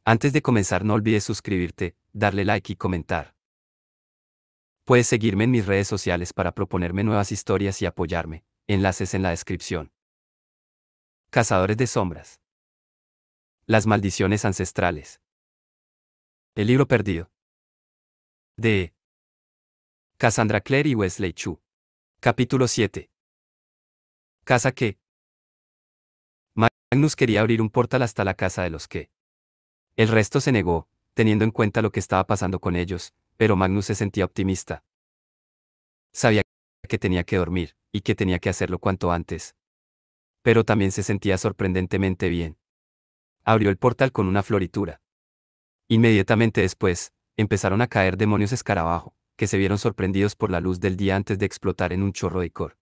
Antes de comenzar no olvides suscribirte, darle like y comentar. Puedes seguirme en mis redes sociales para proponerme nuevas historias y apoyarme, enlaces en la descripción. Cazadores de sombras. Las maldiciones ancestrales. El libro perdido. De Cassandra Clare y Wesley Chu. Capítulo 7. Casa que. Magnus quería abrir un portal hasta la casa de los que. El resto se negó, teniendo en cuenta lo que estaba pasando con ellos, pero Magnus se sentía optimista. Sabía que tenía que dormir, y que tenía que hacerlo cuanto antes. Pero también se sentía sorprendentemente bien. Abrió el portal con una floritura. Inmediatamente después, empezaron a caer demonios escarabajo, que se vieron sorprendidos por la luz del día antes de explotar en un chorro de icor.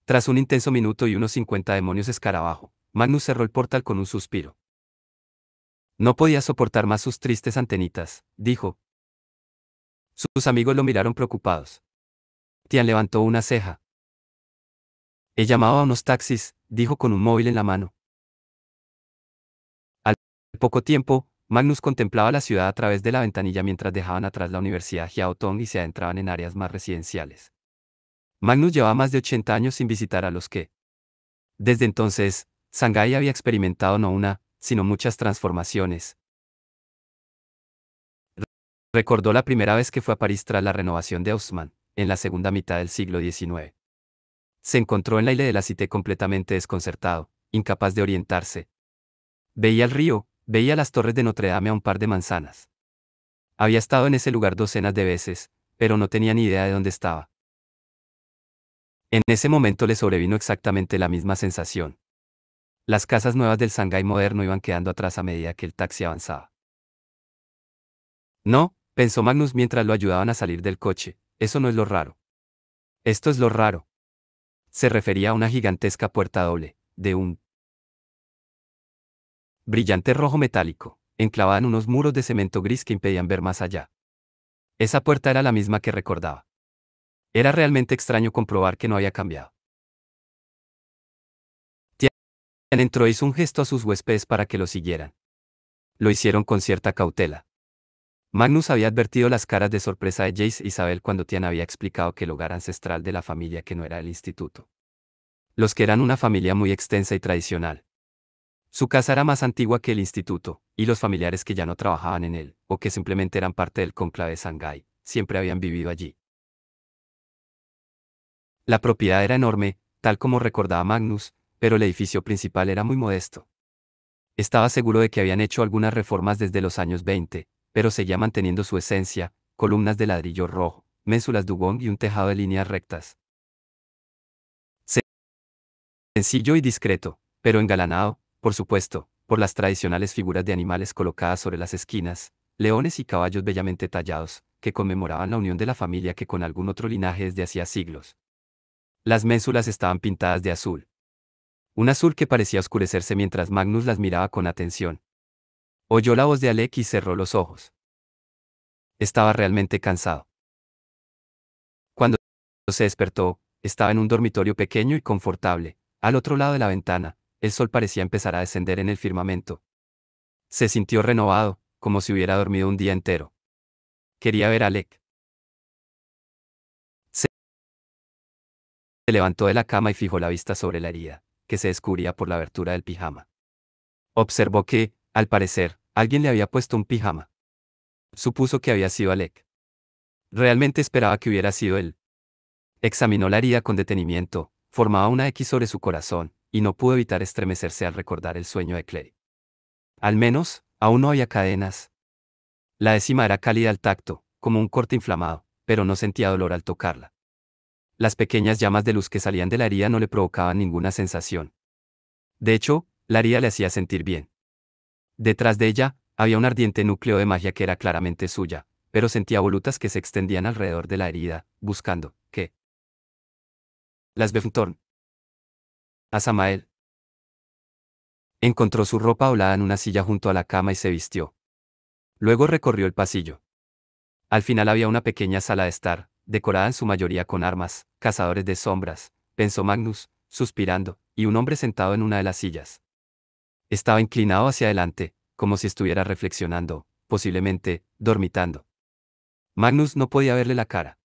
Tras un intenso minuto y unos 50 demonios escarabajo, Magnus cerró el portal con un suspiro. No podía soportar más sus tristes antenitas, dijo. Sus amigos lo miraron preocupados. Tian levantó una ceja. He llamado a unos taxis, dijo con un móvil en la mano. Al poco tiempo, Magnus contemplaba la ciudad a través de la ventanilla mientras dejaban atrás la Universidad Jiao Tong y se adentraban en áreas más residenciales. Magnus llevaba más de 80 años sin visitar a los que. Desde entonces, Shanghái había experimentado no una, sino muchas transformaciones. Recordó la primera vez que fue a París tras la renovación de Haussmann, en la segunda mitad del siglo XIX. Se encontró en la isla de la Cité completamente desconcertado, incapaz de orientarse. Veía el río, veía las torres de Notre Dame a un par de manzanas. Había estado en ese lugar docenas de veces, pero no tenía ni idea de dónde estaba. En ese momento le sobrevino exactamente la misma sensación. Las casas nuevas del Shanghái moderno iban quedando atrás a medida que el taxi avanzaba. No, pensó Magnus mientras lo ayudaban a salir del coche, eso no es lo raro. Esto es lo raro. Se refería a una gigantesca puerta doble, de un brillante rojo metálico, enclavada en unos muros de cemento gris que impedían ver más allá. Esa puerta era la misma que recordaba. Era realmente extraño comprobar que no había cambiado. Tian entró e hizo un gesto a sus huéspedes para que lo siguieran. Lo hicieron con cierta cautela. Magnus había advertido las caras de sorpresa de Jace e Isabel cuando Tian había explicado que el hogar ancestral de la familia que no era el instituto. Los que eran una familia muy extensa y tradicional. Su casa era más antigua que el instituto, y los familiares que ya no trabajaban en él, o que simplemente eran parte del cónclave de Shanghái, siempre habían vivido allí. La propiedad era enorme, tal como recordaba Magnus, pero el edificio principal era muy modesto. Estaba seguro de que habían hecho algunas reformas desde los años 20, pero seguía manteniendo su esencia, columnas de ladrillo rojo, ménsulas dugong y un tejado de líneas rectas. Sencillo y discreto, pero engalanado, por supuesto, por las tradicionales figuras de animales colocadas sobre las esquinas, leones y caballos bellamente tallados, que conmemoraban la unión de la familia que con algún otro linaje desde hacía siglos. Las ménsulas estaban pintadas de azul. Un azul que parecía oscurecerse mientras Magnus las miraba con atención. Oyó la voz de Alec y cerró los ojos. Estaba realmente cansado. Cuando se despertó, estaba en un dormitorio pequeño y confortable. Al otro lado de la ventana, el sol parecía empezar a descender en el firmamento. Se sintió renovado, como si hubiera dormido un día entero. Quería ver a Alec. Se levantó de la cama y fijó la vista sobre la herida, que se descubría por la abertura del pijama. Observó que, al parecer, alguien le había puesto un pijama. Supuso que había sido Alec. Realmente esperaba que hubiera sido él. Examinó la herida con detenimiento, formaba una X sobre su corazón, y no pudo evitar estremecerse al recordar el sueño de Clary. Al menos, aún no había cadenas. La décima era cálida al tacto, como un corte inflamado, pero no sentía dolor al tocarla. Las pequeñas llamas de luz que salían de la herida no le provocaban ninguna sensación. De hecho, la herida le hacía sentir bien. Detrás de ella, había un ardiente núcleo de magia que era claramente suya, pero sentía volutas que se extendían alrededor de la herida, buscando, ¿qué? Las Befntorn. A Samael. Encontró su ropa doblada en una silla junto a la cama y se vistió. Luego recorrió el pasillo. Al final había una pequeña sala de estar, decorada en su mayoría con armas, cazadores de sombras, pensó Magnus, suspirando, y un hombre sentado en una de las sillas. Estaba inclinado hacia adelante, como si estuviera reflexionando, posiblemente, dormitando. Magnus no podía verle la cara.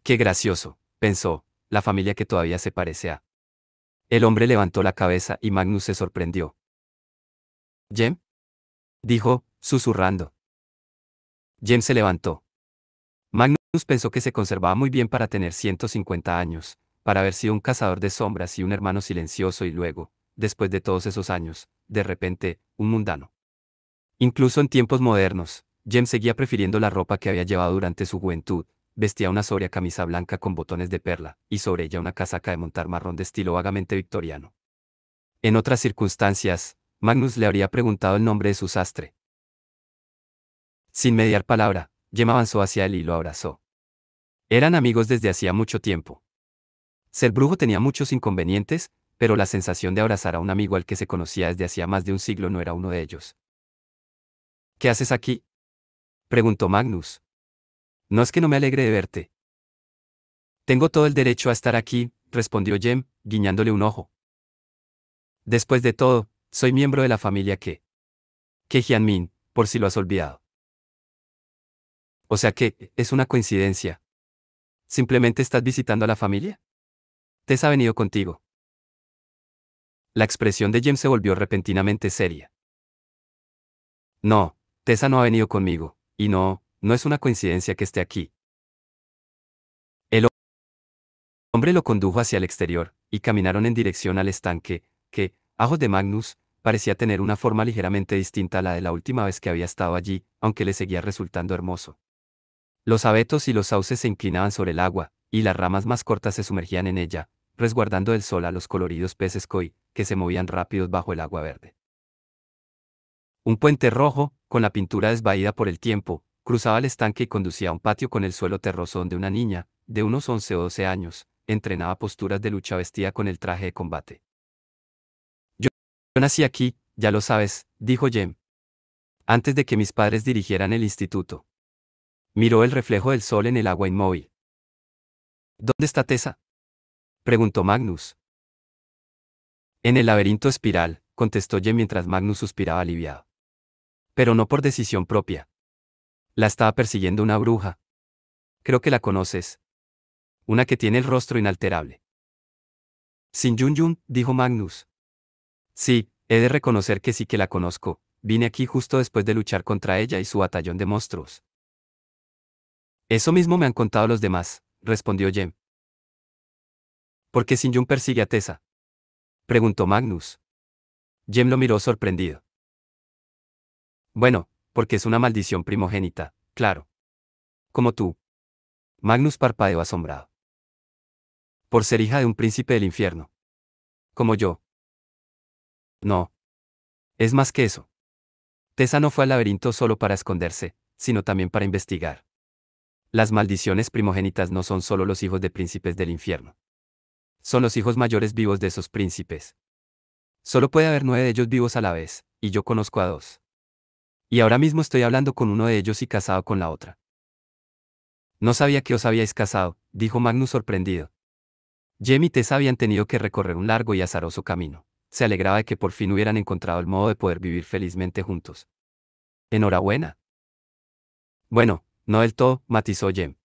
Qué gracioso, pensó, la familia que todavía se parece a. El hombre levantó la cabeza y Magnus se sorprendió. «¿Jem?», dijo, susurrando. Jem se levantó. Magnus pensó que se conservaba muy bien para tener 150 años, para haber sido un cazador de sombras y un hermano silencioso y luego, después de todos esos años, de repente, un mundano. Incluso en tiempos modernos, Jem seguía prefiriendo la ropa que había llevado durante su juventud, vestía una sobria camisa blanca con botones de perla, y sobre ella una casaca de montar marrón de estilo vagamente victoriano. En otras circunstancias, Magnus le habría preguntado el nombre de su sastre. Sin mediar palabra, Jem avanzó hacia él y lo abrazó. Eran amigos desde hacía mucho tiempo. Ser brujo tenía muchos inconvenientes, pero la sensación de abrazar a un amigo al que se conocía desde hacía más de un siglo no era uno de ellos. «¿Qué haces aquí?», preguntó Magnus. «No es que no me alegre de verte». «Tengo todo el derecho a estar aquí», respondió Jem, guiñándole un ojo. «Después de todo, soy miembro de la familia que Hyunmin, por si lo has olvidado». «O sea que, es una coincidencia. ¿Simplemente estás visitando a la familia? Tess ha venido contigo». La expresión de Jem se volvió repentinamente seria. «No, Tessa no ha venido conmigo, y no es una coincidencia que esté aquí». El hombre lo condujo hacia el exterior, y caminaron en dirección al estanque, que, a ojos de Magnus, parecía tener una forma ligeramente distinta a la de la última vez que había estado allí, aunque le seguía resultando hermoso. Los abetos y los sauces se inclinaban sobre el agua, y las ramas más cortas se sumergían en ella, resguardando del sol a los coloridos peces koi, que se movían rápidos bajo el agua verde. Un puente rojo, con la pintura desvaída por el tiempo, cruzaba el estanque y conducía a un patio con el suelo terroso donde una niña, de unos 11 o 12 años, entrenaba posturas de lucha vestida con el traje de combate. Yo nací aquí, ya lo sabes, dijo Jem. Antes de que mis padres dirigieran el instituto. Miró el reflejo del sol en el agua inmóvil. ¿Dónde está Tessa?, preguntó Magnus. En el laberinto espiral, contestó Jem mientras Magnus suspiraba aliviado. Pero no por decisión propia. La estaba persiguiendo una bruja. Creo que la conoces. Una que tiene el rostro inalterable. Sin Yun Yun, dijo Magnus. Sí, he de reconocer que sí que la conozco. Vine aquí justo después de luchar contra ella y su batallón de monstruos. Eso mismo me han contado los demás, respondió Jem. ¿Por qué Sin Yun persigue a Tessa?, preguntó Magnus. Jem lo miró sorprendido. Bueno, porque es una maldición primogénita, claro. Como tú. Magnus parpadeó asombrado. Por ser hija de un príncipe del infierno. Como yo. No. Es más que eso. Tessa no fue al laberinto solo para esconderse, sino también para investigar. Las maldiciones primogénitas no son solo los hijos de príncipes del infierno. Son los hijos mayores vivos de esos príncipes. Solo puede haber 9 de ellos vivos a la vez, y yo conozco a 2. Y ahora mismo estoy hablando con uno de ellos y casado con la otra. No sabía que os habíais casado, dijo Magnus sorprendido. Jem y Tessa habían tenido que recorrer un largo y azaroso camino. Se alegraba de que por fin hubieran encontrado el modo de poder vivir felizmente juntos. Enhorabuena. Bueno, no del todo, matizó Jem.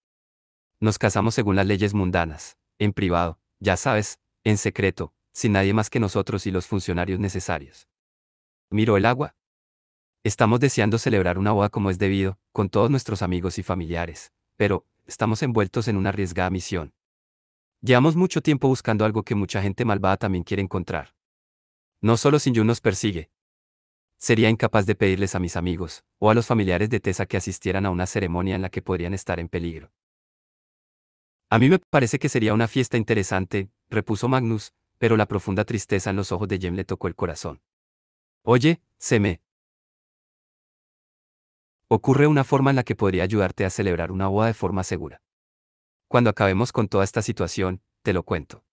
Nos casamos según las leyes mundanas, en privado, ya sabes, en secreto, sin nadie más que nosotros y los funcionarios necesarios. Miró el agua. Estamos deseando celebrar una boda como es debido, con todos nuestros amigos y familiares, pero, estamos envueltos en una arriesgada misión. Llevamos mucho tiempo buscando algo que mucha gente malvada también quiere encontrar. No solo Sin Yun nos persigue. Sería incapaz de pedirles a mis amigos, o a los familiares de Tessa que asistieran a una ceremonia en la que podrían estar en peligro. A mí me parece que sería una fiesta interesante, repuso Magnus, pero la profunda tristeza en los ojos de Jem le tocó el corazón. Oye, se me ocurre una forma en la que podría ayudarte a celebrar una boda de forma segura. Cuando acabemos con toda esta situación, te lo cuento.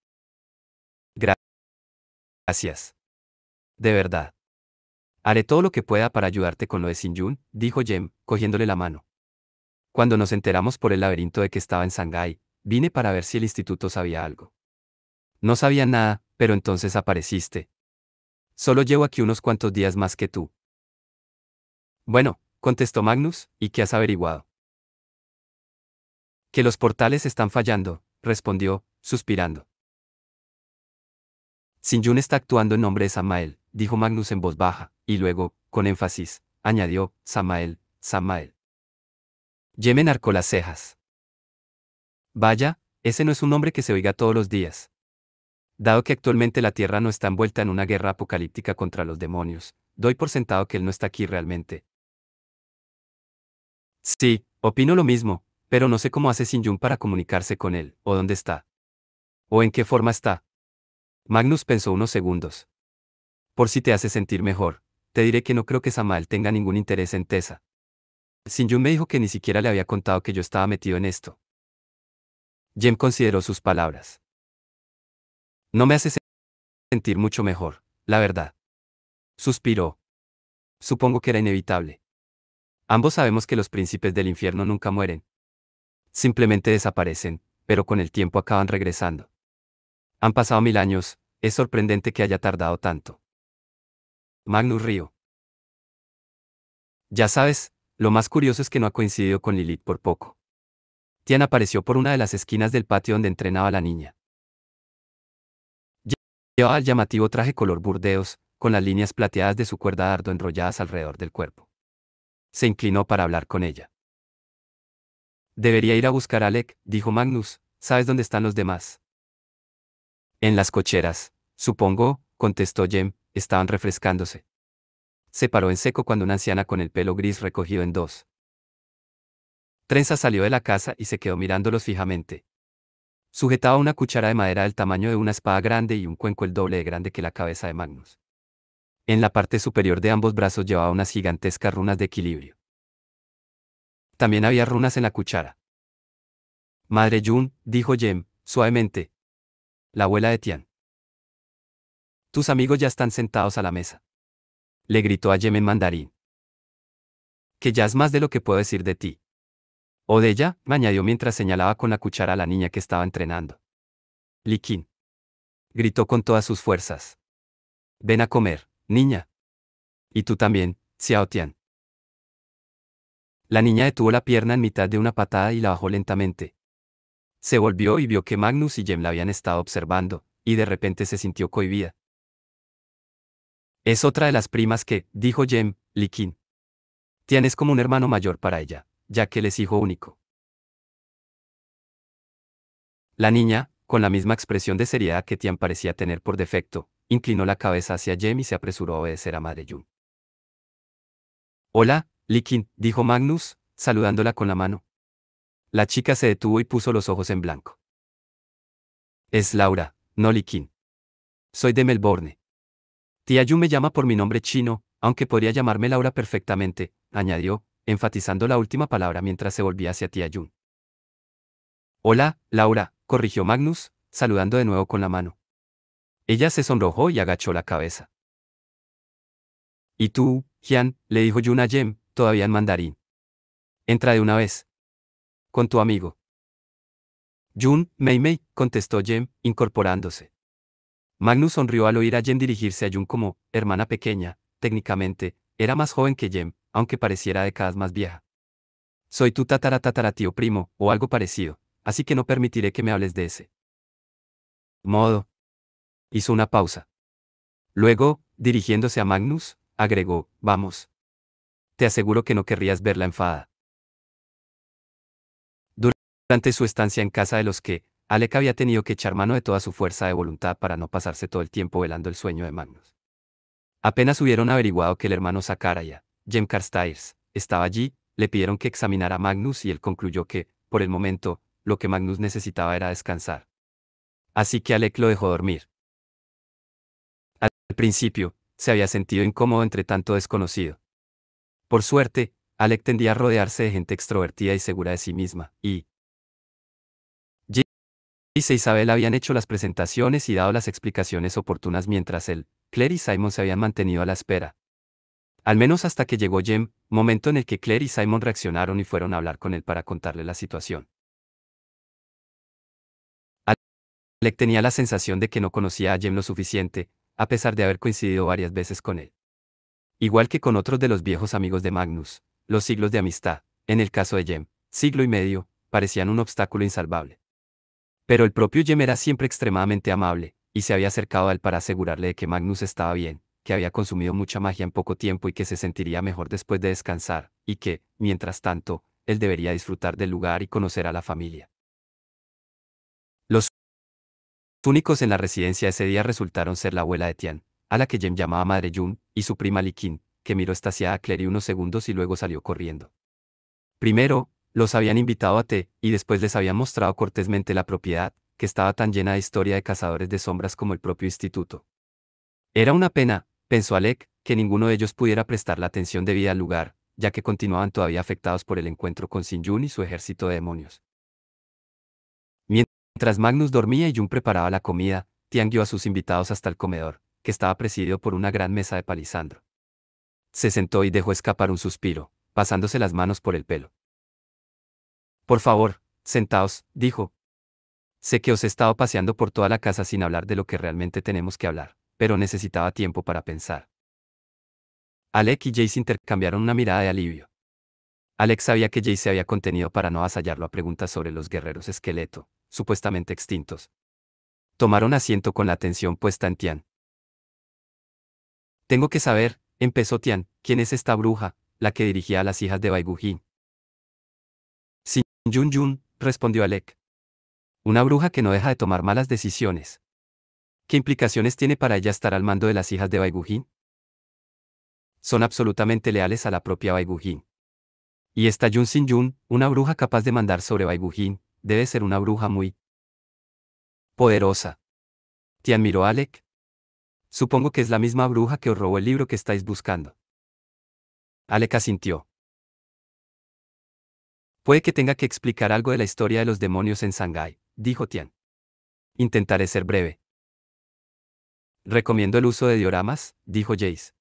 Gracias. De verdad. Haré todo lo que pueda para ayudarte con lo de Sin Yun, dijo Jem, cogiéndole la mano. Cuando nos enteramos por el laberinto de que estaba en Shanghái, vine para ver si el instituto sabía algo. No sabía nada, pero entonces apareciste. Solo llevo aquí unos cuantos días más que tú. Bueno, contestó Magnus, ¿y qué has averiguado? Que los portales están fallando, respondió, suspirando. Sinjun está actuando en nombre de Samael, dijo Magnus en voz baja, y luego, con énfasis, añadió, Samael, Samael. Yemen arcó las cejas. Vaya, ese no es un nombre que se oiga todos los días. Dado que actualmente la Tierra no está envuelta en una guerra apocalíptica contra los demonios, doy por sentado que él no está aquí realmente. Sí, opino lo mismo, pero no sé cómo hace Sinjun para comunicarse con él, o dónde está. O en qué forma está. Magnus pensó unos segundos. Por si te hace sentir mejor, te diré que no creo que Samael tenga ningún interés en Tessa. Sinjun me dijo que ni siquiera le había contado que yo estaba metido en esto. Jem consideró sus palabras. No me hace sentir mucho mejor, la verdad. Suspiró. Supongo que era inevitable. Ambos sabemos que los príncipes del infierno nunca mueren. Simplemente desaparecen, pero con el tiempo acaban regresando. Han pasado 1000 años, es sorprendente que haya tardado tanto. Magnus rió. Ya sabes, lo más curioso es que no ha coincidido con Lilith por poco. Tian apareció por una de las esquinas del patio donde entrenaba la niña. Llevaba el llamativo traje color burdeos, con las líneas plateadas de su cuerda dardo enrolladas alrededor del cuerpo. Se inclinó para hablar con ella. Debería ir a buscar a Alec, dijo Magnus, ¿sabes dónde están los demás? En las cocheras, supongo, contestó Jem, estaban refrescándose. Se paró en seco cuando una anciana con el pelo gris recogido en dos trenzas salió de la casa y se quedó mirándolos fijamente. Sujetaba una cuchara de madera del tamaño de una espada grande y un cuenco el doble de grande que la cabeza de Magnus. En la parte superior de ambos brazos llevaba unas gigantescas runas de equilibrio. También había runas en la cuchara. Madre Jun, dijo Jem, suavemente. La abuela de Tian. Tus amigos ya están sentados a la mesa. Le gritó a Jem en mandarín. Que ya es más de lo que puedo decir de ti. O de ella, me añadió mientras señalaba con la cuchara a la niña que estaba entrenando. Likin. Gritó con todas sus fuerzas. Ven a comer, niña. Y tú también, Xiao Tian. La niña detuvo la pierna en mitad de una patada y la bajó lentamente. Se volvió y vio que Magnus y Jem la habían estado observando, y de repente se sintió cohibida. Es otra de las primas que, dijo Jem, Likin. Tian es como un hermano mayor para ella, ya que él es hijo único. La niña, con la misma expresión de seriedad que Tian parecía tener por defecto, inclinó la cabeza hacia Jem y se apresuró a obedecer a Madre Jun. Hola, Likin, dijo Magnus, saludándola con la mano. La chica se detuvo y puso los ojos en blanco. Es Laura, no Likin. Soy de Melbourne. Tía Jun me llama por mi nombre chino, aunque podría llamarme Laura perfectamente, añadió, enfatizando la última palabra mientras se volvía hacia tía Jun. Hola, Laura, corrigió Magnus, saludando de nuevo con la mano. Ella se sonrojó y agachó la cabeza. ¿Y tú, Jian? Le dijo Jun a Jem, todavía en mandarín. Entra de una vez. Con tu amigo. Jun, Mei Mei, contestó Jem, incorporándose. Magnus sonrió al oír a Jem dirigirse a Jun como, hermana pequeña, técnicamente, era más joven que Jem, aunque pareciera décadas más vieja. Soy tu tataratío primo, o algo parecido, así que no permitiré que me hables de ese modo. Hizo una pausa. Luego, dirigiéndose a Magnus, agregó, vamos. Te aseguro que no querrías verla enfadada. Durante su estancia en casa de los que, Alec había tenido que echar mano de toda su fuerza de voluntad para no pasarse todo el tiempo velando el sueño de Magnus. Apenas hubieron averiguado que el hermano Sakaraya, Jem Carstairs, estaba allí, le pidieron que examinara a Magnus y él concluyó que, por el momento, lo que Magnus necesitaba era descansar. Así que Alec lo dejó dormir. Al principio, se había sentido incómodo entre tanto desconocido. Por suerte, Alec tendía a rodearse de gente extrovertida y segura de sí misma, y Jace e Isabel habían hecho las presentaciones y dado las explicaciones oportunas mientras él, Claire y Simon se habían mantenido a la espera. Al menos hasta que llegó Jem, momento en el que Claire y Simon reaccionaron y fueron a hablar con él para contarle la situación. Alec tenía la sensación de que no conocía a Jem lo suficiente, a pesar de haber coincidido varias veces con él. Igual que con otros de los viejos amigos de Magnus, los siglos de amistad, en el caso de Jem, siglo y medio, parecían un obstáculo insalvable. Pero el propio Jem era siempre extremadamente amable, y se había acercado a él para asegurarle de que Magnus estaba bien, que había consumido mucha magia en poco tiempo y que se sentiría mejor después de descansar, y que, mientras tanto, él debería disfrutar del lugar y conocer a la familia. Los únicos en la residencia ese día resultaron ser la abuela de Tian, a la que Jem llamaba Madre Yun, y su prima Likin, que miró extasiada a Clary unos segundos y luego salió corriendo. Primero, los habían invitado a té, y después les habían mostrado cortésmente la propiedad, que estaba tan llena de historia de cazadores de sombras como el propio instituto. Era una pena, pensó Alec, que ninguno de ellos pudiera prestar la atención debida al lugar, ya que continuaban todavía afectados por el encuentro con Sin Yun y su ejército de demonios. Mientras Magnus dormía y Jun preparaba la comida, Tian guió a sus invitados hasta el comedor, que estaba presidido por una gran mesa de palisandro. Se sentó y dejó escapar un suspiro, pasándose las manos por el pelo. Por favor, sentaos, dijo. Sé que os he estado paseando por toda la casa sin hablar de lo que realmente tenemos que hablar, pero necesitaba tiempo para pensar. Alec y Jace intercambiaron una mirada de alivio. Alec sabía que Jace se había contenido para no avasallarlo a preguntas sobre los guerreros esqueleto, supuestamente extintos. Tomaron asiento con la atención puesta en Tian. Tengo que saber, empezó Tian, ¿quién es esta bruja, la que dirigía a las hijas de Baigujín? Sin Yun Yun, respondió Alec. Una bruja que no deja de tomar malas decisiones. ¿Qué implicaciones tiene para ella estar al mando de las hijas de Baigujín? Son absolutamente leales a la propia Baigujín. Y esta Yun Sin Yun, una bruja capaz de mandar sobre Baigujín, debe ser una bruja muy poderosa. Tian miró a Alec. Supongo que es la misma bruja que os robó el libro que estáis buscando. Alec asintió. Puede que tenga que explicar algo de la historia de los demonios en Shanghái, dijo Tian. Intentaré ser breve. Recomiendo el uso de dioramas, dijo Jace.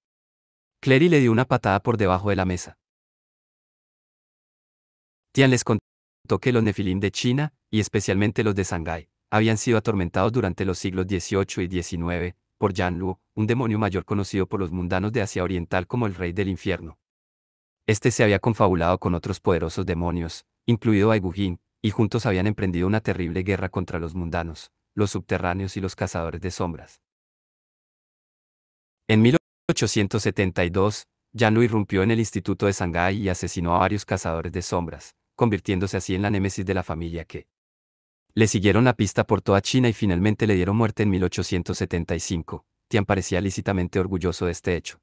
Clary le dio una patada por debajo de la mesa. Tian les contó que los nefilim de China, y especialmente los de Shanghái, habían sido atormentados durante los siglos XVIII y XIX, por Yan Luo, un demonio mayor conocido por los mundanos de Asia Oriental como el Rey del Infierno. Este se había confabulado con otros poderosos demonios, incluido Baigujín, y juntos habían emprendido una terrible guerra contra los mundanos, los subterráneos y los cazadores de sombras. En 1872, Yan Lu irrumpió en el Instituto de Shanghái y asesinó a varios cazadores de sombras, convirtiéndose así en la némesis de la familia que le siguieron la pista por toda China y finalmente le dieron muerte en 1875. Tian parecía lícitamente orgulloso de este hecho.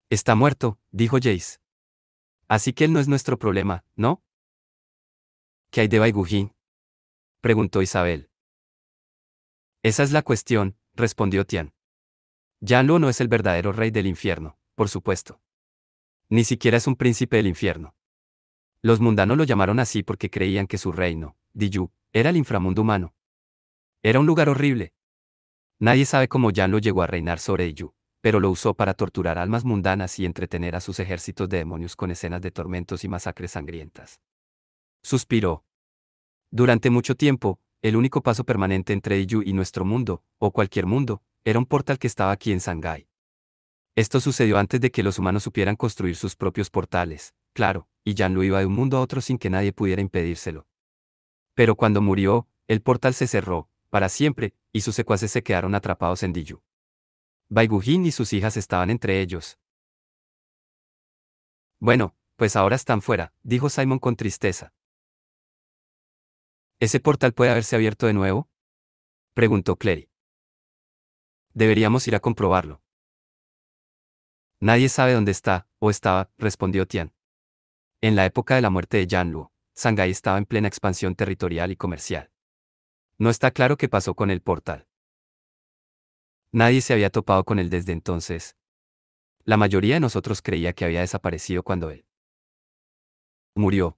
Está muerto, dijo Jace. Así que él no es nuestro problema, ¿no? ¿Qué hay de Baigujín? Preguntó Isabel. Esa es la cuestión, respondió Tian. Yan Lu no es el verdadero rey del infierno, por supuesto. Ni siquiera es un príncipe del infierno. Los mundanos lo llamaron así porque creían que su reino, Diyu, era el inframundo humano. Era un lugar horrible. Nadie sabe cómo Yan Lu llegó a reinar sobre Diyu, pero lo usó para torturar almas mundanas y entretener a sus ejércitos de demonios con escenas de tormentos y masacres sangrientas. Suspiró. Durante mucho tiempo, el único paso permanente entre Diyu y nuestro mundo, o cualquier mundo, era un portal que estaba aquí en Shanghái. Esto sucedió antes de que los humanos supieran construir sus propios portales, claro, y Yan Lu iba de un mundo a otro sin que nadie pudiera impedírselo. Pero cuando murió, el portal se cerró, para siempre, y sus secuaces se quedaron atrapados en Diyu. Baigujín y sus hijas estaban entre ellos. Bueno, pues ahora están fuera, dijo Simon con tristeza. ¿Ese portal puede haberse abierto de nuevo? Preguntó Clary. Deberíamos ir a comprobarlo. Nadie sabe dónde está, o estaba, respondió Tian. En la época de la muerte de Yan Lu, Shanghái estaba en plena expansión territorial y comercial. No está claro qué pasó con el portal. Nadie se había topado con él desde entonces. La mayoría de nosotros creía que había desaparecido cuando él murió.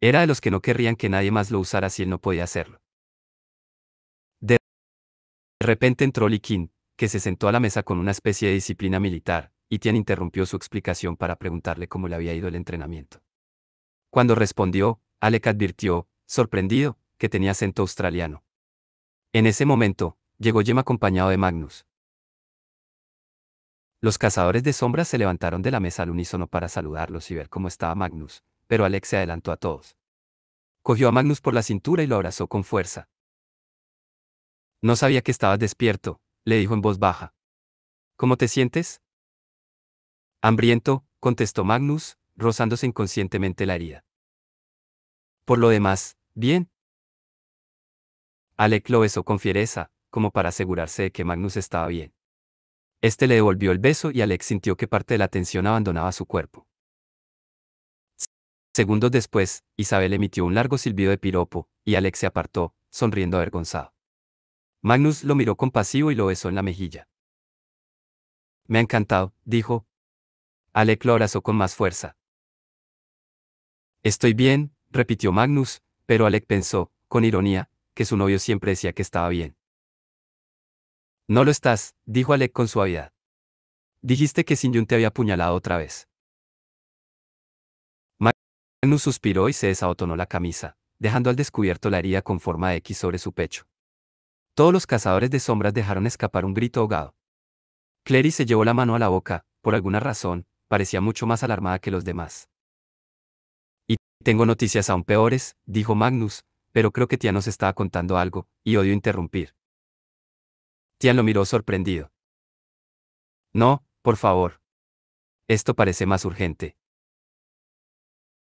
Era de los que no querrían que nadie más lo usara si él no podía hacerlo. De repente entró Li Qin, que se sentó a la mesa con una especie de disciplina militar, y Tian interrumpió su explicación para preguntarle cómo le había ido el entrenamiento. Cuando respondió, Alec advirtió, sorprendido, que tenía acento australiano. En ese momento, Llegó Jem acompañado de Magnus. Los cazadores de sombras se levantaron de la mesa al unísono para saludarlos y ver cómo estaba Magnus, pero Alex se adelantó a todos. Cogió a Magnus por la cintura y lo abrazó con fuerza. No sabía que estabas despierto, le dijo en voz baja. ¿Cómo te sientes? Hambriento, contestó Magnus, rozándose inconscientemente la herida. Por lo demás, bien. Alec lo besó con fiereza, como para asegurarse de que Magnus estaba bien. Este le devolvió el beso y Alex sintió que parte de la tensión abandonaba su cuerpo. Segundos después, Isabel emitió un largo silbido de piropo, y Alex se apartó, sonriendo avergonzado. Magnus lo miró compasivo y lo besó en la mejilla. Me ha encantado, dijo. Alec lo abrazó con más fuerza. Estoy bien, repitió Magnus, pero Alec pensó, con ironía, que su novio siempre decía que estaba bien. No lo estás, dijo Alec con suavidad. Dijiste que Sin Yun te había apuñalado otra vez. Magnus suspiró y se desabotonó la camisa, dejando al descubierto la herida con forma de X sobre su pecho. Todos los cazadores de sombras dejaron escapar un grito ahogado. Clary se llevó la mano a la boca, por alguna razón, parecía mucho más alarmada que los demás. Y tengo noticias aún peores, dijo Magnus, pero creo que Tian nos estaba contando algo, y odio interrumpir. Tian lo miró sorprendido. No, por favor. Esto parece más urgente.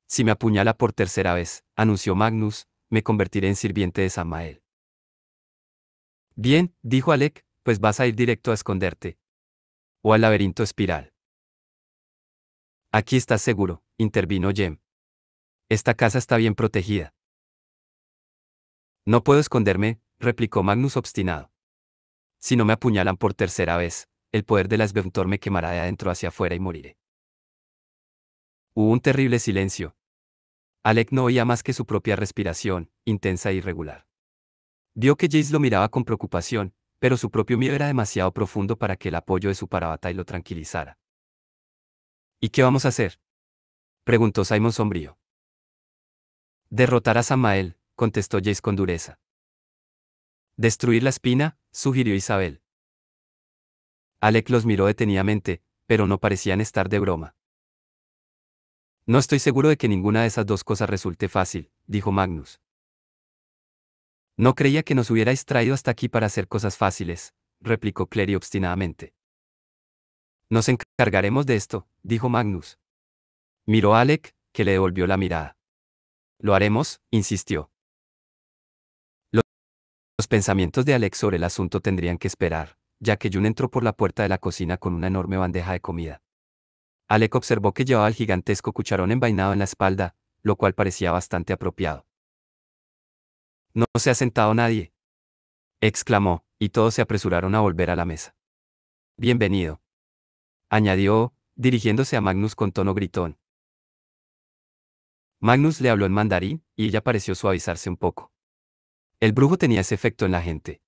Si me apuñala por tercera vez, anunció Magnus, me convertiré en sirviente de Samael. Bien, dijo Alec, pues vas a ir directo a esconderte. O al laberinto espiral. Aquí estás seguro, intervino Jem. Esta casa está bien protegida. No puedo esconderme, replicó Magnus obstinado. Si no me apuñalan por tercera vez, el poder de la Sventor me quemará de adentro hacia afuera y moriré. Hubo un terrible silencio. Alec no oía más que su propia respiración, intensa e irregular. Vio que Jace lo miraba con preocupación, pero su propio miedo era demasiado profundo para que el apoyo de su parabatay lo tranquilizara. ¿Y qué vamos a hacer? Preguntó Simon sombrío. Derrotar a Samael, contestó Jace con dureza. Destruir la espina, sugirió Isabel. Alec los miró detenidamente, pero no parecían estar de broma. No estoy seguro de que ninguna de esas dos cosas resulte fácil, dijo Magnus. No creía que nos hubierais traído hasta aquí para hacer cosas fáciles, replicó Clary obstinadamente. Nos encargaremos de esto, dijo Magnus. Miró a Alec, que le devolvió la mirada. Lo haremos, insistió. Los pensamientos de Alec sobre el asunto tendrían que esperar, ya que Jun entró por la puerta de la cocina con una enorme bandeja de comida. Alec observó que llevaba el gigantesco cucharón envainado en la espalda, lo cual parecía bastante apropiado. No se ha sentado nadie, exclamó, y todos se apresuraron a volver a la mesa. Bienvenido, añadió, dirigiéndose a Magnus con tono gritón. Magnus le habló en mandarín, y ella pareció suavizarse un poco. El brujo tenía ese efecto en la gente.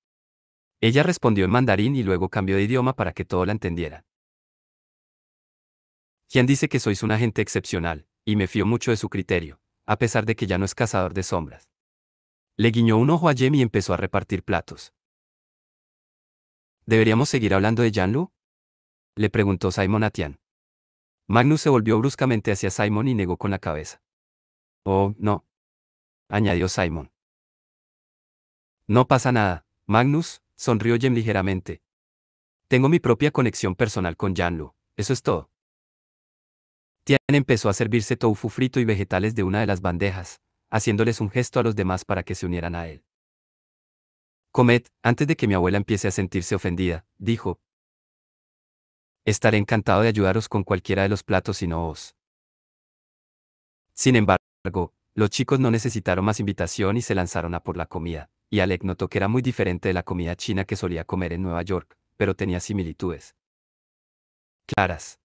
Ella respondió en mandarín y luego cambió de idioma para que todo la entendiera. Qian dice que sois un agente excepcional, y me fío mucho de su criterio, a pesar de que ya no es cazador de sombras. Le guiñó un ojo a Jem y empezó a repartir platos. ¿Deberíamos seguir hablando de Yanlu? Le preguntó Simon a Tian. Magnus se volvió bruscamente hacia Simon y negó con la cabeza. Oh, no, añadió Simon. No pasa nada, Magnus, sonrió Jem ligeramente. Tengo mi propia conexión personal con Yanlu, eso es todo. Tian empezó a servirse tofu frito y vegetales de una de las bandejas, haciéndoles un gesto a los demás para que se unieran a él. Comed, antes de que mi abuela empiece a sentirse ofendida, dijo. Estaré encantado de ayudaros con cualquiera de los platos si no os. Sin embargo, los chicos no necesitaron más invitación y se lanzaron a por la comida, y Alec notó que era muy diferente de la comida china que solía comer en Nueva York, pero tenía similitudes claras.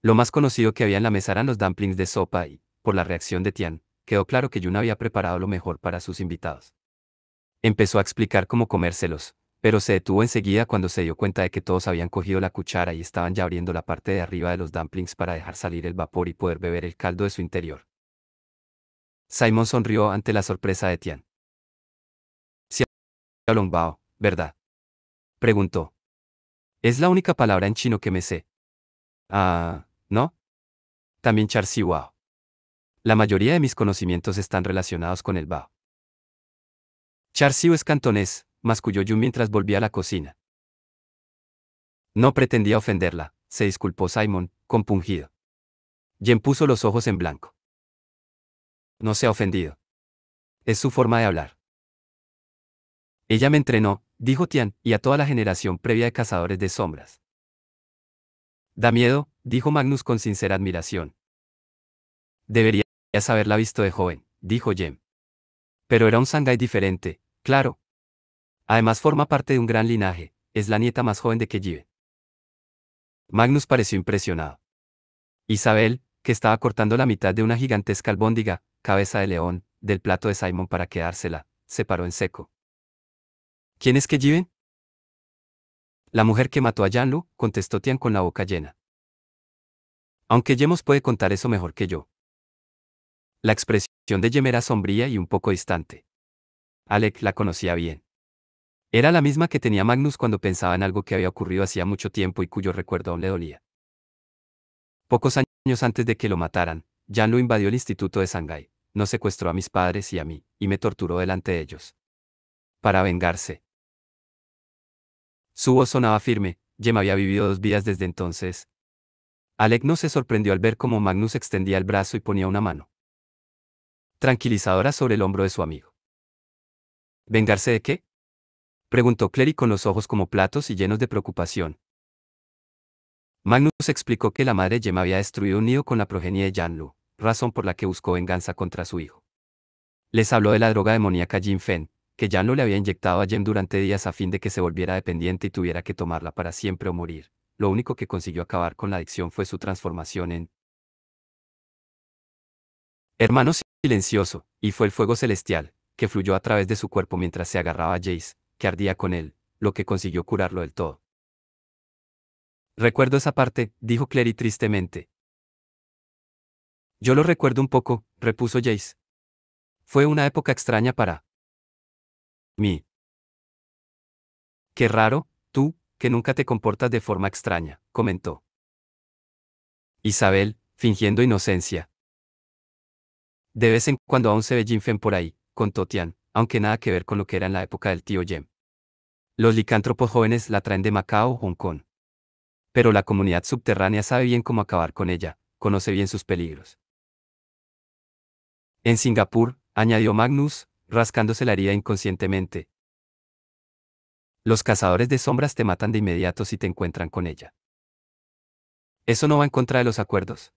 Lo más conocido que había en la mesa eran los dumplings de sopa y, por la reacción de Tian, quedó claro que Yun había preparado lo mejor para sus invitados. Empezó a explicar cómo comérselos, pero se detuvo enseguida cuando se dio cuenta de que todos habían cogido la cuchara y estaban ya abriendo la parte de arriba de los dumplings para dejar salir el vapor y poder beber el caldo de su interior. Simon sonrió ante la sorpresa de Tian. Sí, Longbao, ¿verdad? Preguntó. Es la única palabra en chino que me sé. Ah, ¿no? También Charsi Wao. La mayoría de mis conocimientos están relacionados con el Bao. Charsiu es cantonés, masculló Jun mientras volvía a la cocina. No pretendía ofenderla, se disculpó Simon, compungido. Jen puso los ojos en blanco. No se ha ofendido. Es su forma de hablar. Ella me entrenó, dijo Tian, y a toda la generación previa de cazadores de sombras. Da miedo, dijo Magnus con sincera admiración. Deberías haberla visto de joven, dijo Jen. Pero era un Sangai diferente, claro. Además forma parte de un gran linaje, es la nieta más joven de Kejibe. Magnus pareció impresionado. Isabel, que estaba cortando la mitad de una gigantesca albóndiga, cabeza de león, del plato de Simon para quedársela, se paró en seco. ¿Quién es Kejibe? La mujer que mató a Yanlu, contestó Tian con la boca llena. Aunque Yemos puede contar eso mejor que yo. La expresión de Jem era sombría y un poco distante. Alec la conocía bien. Era la misma que tenía Magnus cuando pensaba en algo que había ocurrido hacía mucho tiempo y cuyo recuerdo aún le dolía. Pocos años antes de que lo mataran, Yanlu invadió el instituto de Sangai, nos secuestró a mis padres y a mí, y me torturó delante de ellos. Para vengarse. Su voz sonaba firme, Jem había vivido 2 vidas desde entonces. Alec no se sorprendió al ver cómo Magnus extendía el brazo y ponía una mano tranquilizadora sobre el hombro de su amigo. ¿Vengarse de qué? Preguntó Clary con los ojos como platos y llenos de preocupación. Magnus explicó que la madre Jem había destruido un nido con la progenie de Yanlu, razón por la que buscó venganza contra su hijo. Les habló de la droga demoníaca Jin Fen, que Yanlu le había inyectado a Jem durante días a fin de que se volviera dependiente y tuviera que tomarla para siempre o morir. Lo único que consiguió acabar con la adicción fue su transformación en hermano silencioso, y fue el fuego celestial, que fluyó a través de su cuerpo mientras se agarraba a Jace, que ardía con él, lo que consiguió curarlo del todo. Recuerdo esa parte, dijo Clary tristemente. Yo lo recuerdo un poco, repuso Jace. Fue una época extraña para mí. Qué raro, tú, que nunca te comportas de forma extraña, comentó Isabel, fingiendo inocencia. De vez en cuando aún se ve Jin Fen por ahí, contó Tian, aunque nada que ver con lo que era en la época del tío Jem. Los licántropos jóvenes la traen de Macao o Hong Kong. Pero la comunidad subterránea sabe bien cómo acabar con ella, conoce bien sus peligros. En Singapur, añadió Magnus, rascándose la herida inconscientemente. Los cazadores de sombras te matan de inmediato si te encuentran con ella. ¿Eso no va en contra de los acuerdos?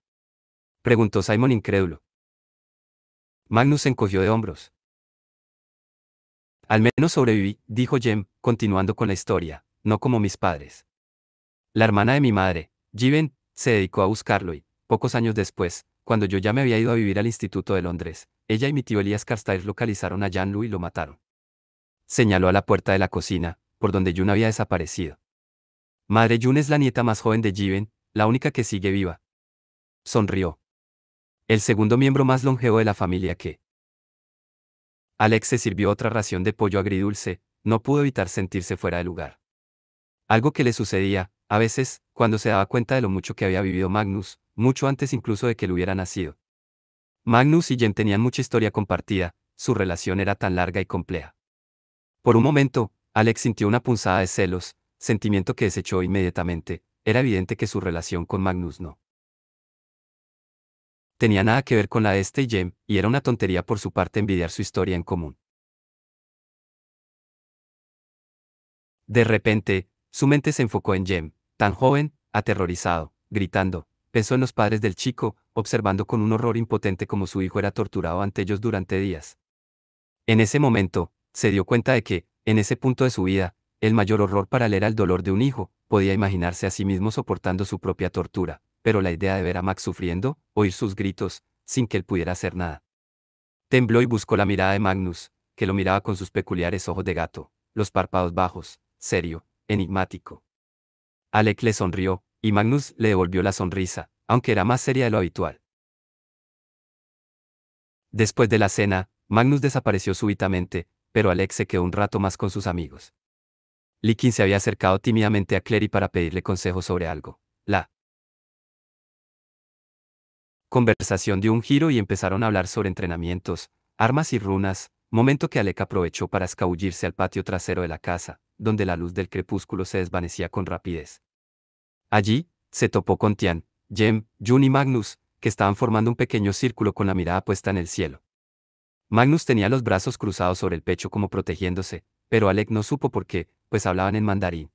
Preguntó Simon incrédulo. Magnus se encogió de hombros. Al menos sobreviví, dijo Jem, continuando con la historia, no como mis padres. La hermana de mi madre, Jiven, se dedicó a buscarlo y, pocos años después, cuando yo ya me había ido a vivir al Instituto de Londres, ella y mi tío Elias Carstairs localizaron a Yanlu y lo mataron. Señaló a la puerta de la cocina, por donde Jun había desaparecido. Madre Jun es la nieta más joven de Jiven, la única que sigue viva. Sonrió. El segundo miembro más longevo de la familia que. Alex se sirvió otra ración de pollo agridulce, no pudo evitar sentirse fuera de lugar. Algo que le sucedía, a veces, cuando se daba cuenta de lo mucho que había vivido Magnus, mucho antes incluso de que él hubiera nacido. Magnus y Jem tenían mucha historia compartida, su relación era tan larga y compleja. Por un momento, Alex sintió una punzada de celos, sentimiento que desechó inmediatamente. Era evidente que su relación con Magnus no tenía nada que ver con la de este y Jem, y era una tontería por su parte envidiar su historia en común. De repente, su mente se enfocó en Jem, tan joven, aterrorizado, gritando. Pensó en los padres del chico, observando con un horror impotente cómo su hijo era torturado ante ellos durante días. En ese momento, se dio cuenta de que, en ese punto de su vida, el mayor horror para él era el dolor de un hijo. Podía imaginarse a sí mismo soportando su propia tortura, pero la idea de ver a Max sufriendo, oír sus gritos, sin que él pudiera hacer nada. Tembló y buscó la mirada de Magnus, que lo miraba con sus peculiares ojos de gato, los párpados bajos, serio, enigmático. Alec le sonrió, y Magnus le devolvió la sonrisa, aunque era más seria de lo habitual. Después de la cena, Magnus desapareció súbitamente, pero Alec se quedó un rato más con sus amigos. Likin se había acercado tímidamente a Clary para pedirle consejo sobre algo. La conversación dio un giro y empezaron a hablar sobre entrenamientos, armas y runas, momento que Alec aprovechó para escabullirse al patio trasero de la casa, donde la luz del crepúsculo se desvanecía con rapidez. Allí, se topó con Tian, Jem, Jun y Magnus, que estaban formando un pequeño círculo con la mirada puesta en el cielo. Magnus tenía los brazos cruzados sobre el pecho como protegiéndose, pero Alec no supo por qué, pues hablaban en mandarín.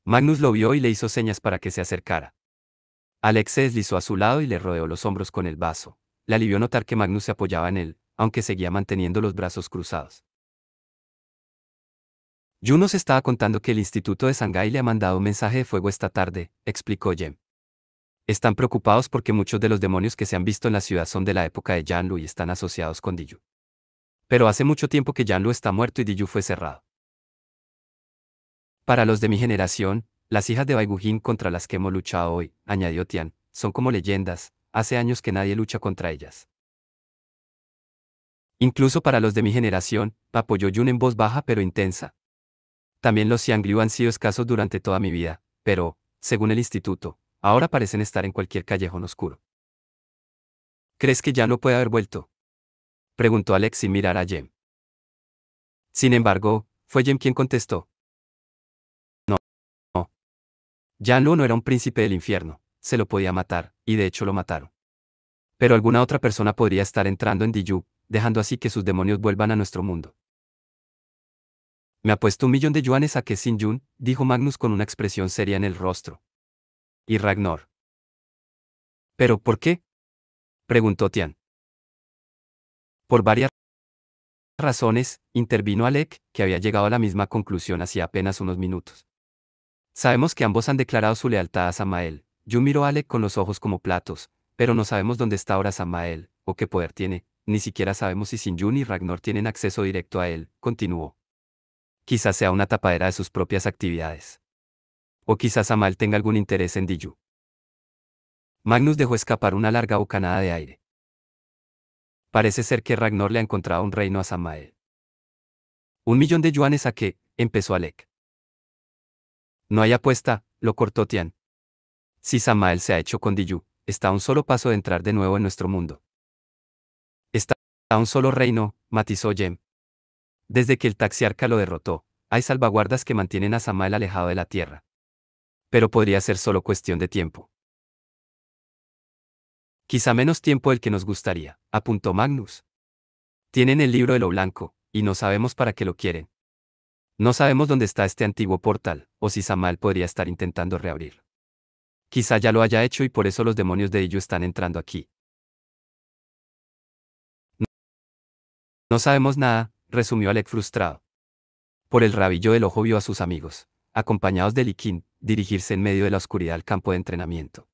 Magnus lo vio y le hizo señas para que se acercara. Alec se deslizó a su lado y le rodeó los hombros con el vaso. Le alivió notar que Magnus se apoyaba en él, aunque seguía manteniendo los brazos cruzados. Jun nos estaba contando que el Instituto de Shanghái le ha mandado un mensaje de fuego esta tarde, explicó Jem. Están preocupados porque muchos de los demonios que se han visto en la ciudad son de la época de Yanlu y están asociados con Diyu. Pero hace mucho tiempo que Yanlu está muerto y Diyu fue cerrado. Para los de mi generación, las hijas de Baigujin contra las que hemos luchado hoy, añadió Tian, son como leyendas, hace años que nadie lucha contra ellas. Incluso para los de mi generación, apoyó Jun en voz baja pero intensa. También los Xiangliu han sido escasos durante toda mi vida, pero, según el instituto, ahora parecen estar en cualquier callejón oscuro. ¿Crees que ya no puede haber vuelto? Preguntó Alex sin mirar a Jem. Sin embargo, fue Jem quien contestó. No, no. Yanlu no era un príncipe del infierno, se lo podía matar, y de hecho lo mataron. Pero alguna otra persona podría estar entrando en Diyu, dejando así que sus demonios vuelvan a nuestro mundo. Me apuesto 1.000.000 de yuanes a que Sin Yun, dijo Magnus con una expresión seria en el rostro. Y Ragnar. ¿Pero por qué? Preguntó Tian. Por varias razones, intervino Alec, que había llegado a la misma conclusión hacía apenas unos minutos. Sabemos que ambos han declarado su lealtad a Samael. Yun miró a Alec con los ojos como platos, pero no sabemos dónde está ahora Samael, o qué poder tiene, ni siquiera sabemos si Sin Yun y Ragnar tienen acceso directo a él, continuó. Quizás sea una tapadera de sus propias actividades. O quizás Samael tenga algún interés en Diyu. Magnus dejó escapar una larga bocanada de aire. Parece ser que Ragnar le ha encontrado un reino a Samael. 1.000.000 de yuanes a qué, empezó Alec. No hay apuesta, lo cortó Tian. Si Samael se ha hecho con Diyu, está a un solo paso de entrar de nuevo en nuestro mundo. Está a un solo reino, matizó Jem. Desde que el taxiarca lo derrotó, hay salvaguardas que mantienen a Samael alejado de la tierra. Pero podría ser solo cuestión de tiempo. Quizá menos tiempo del que nos gustaría, apuntó Magnus. Tienen el libro de lo blanco, y no sabemos para qué lo quieren. No sabemos dónde está este antiguo portal, o si Samael podría estar intentando reabrirlo. Quizá ya lo haya hecho y por eso los demonios de Diyu están entrando aquí. No sabemos nada, resumió Alec frustrado. Por el rabillo del ojo vio a sus amigos, acompañados de Likin, dirigirse en medio de la oscuridad al campo de entrenamiento.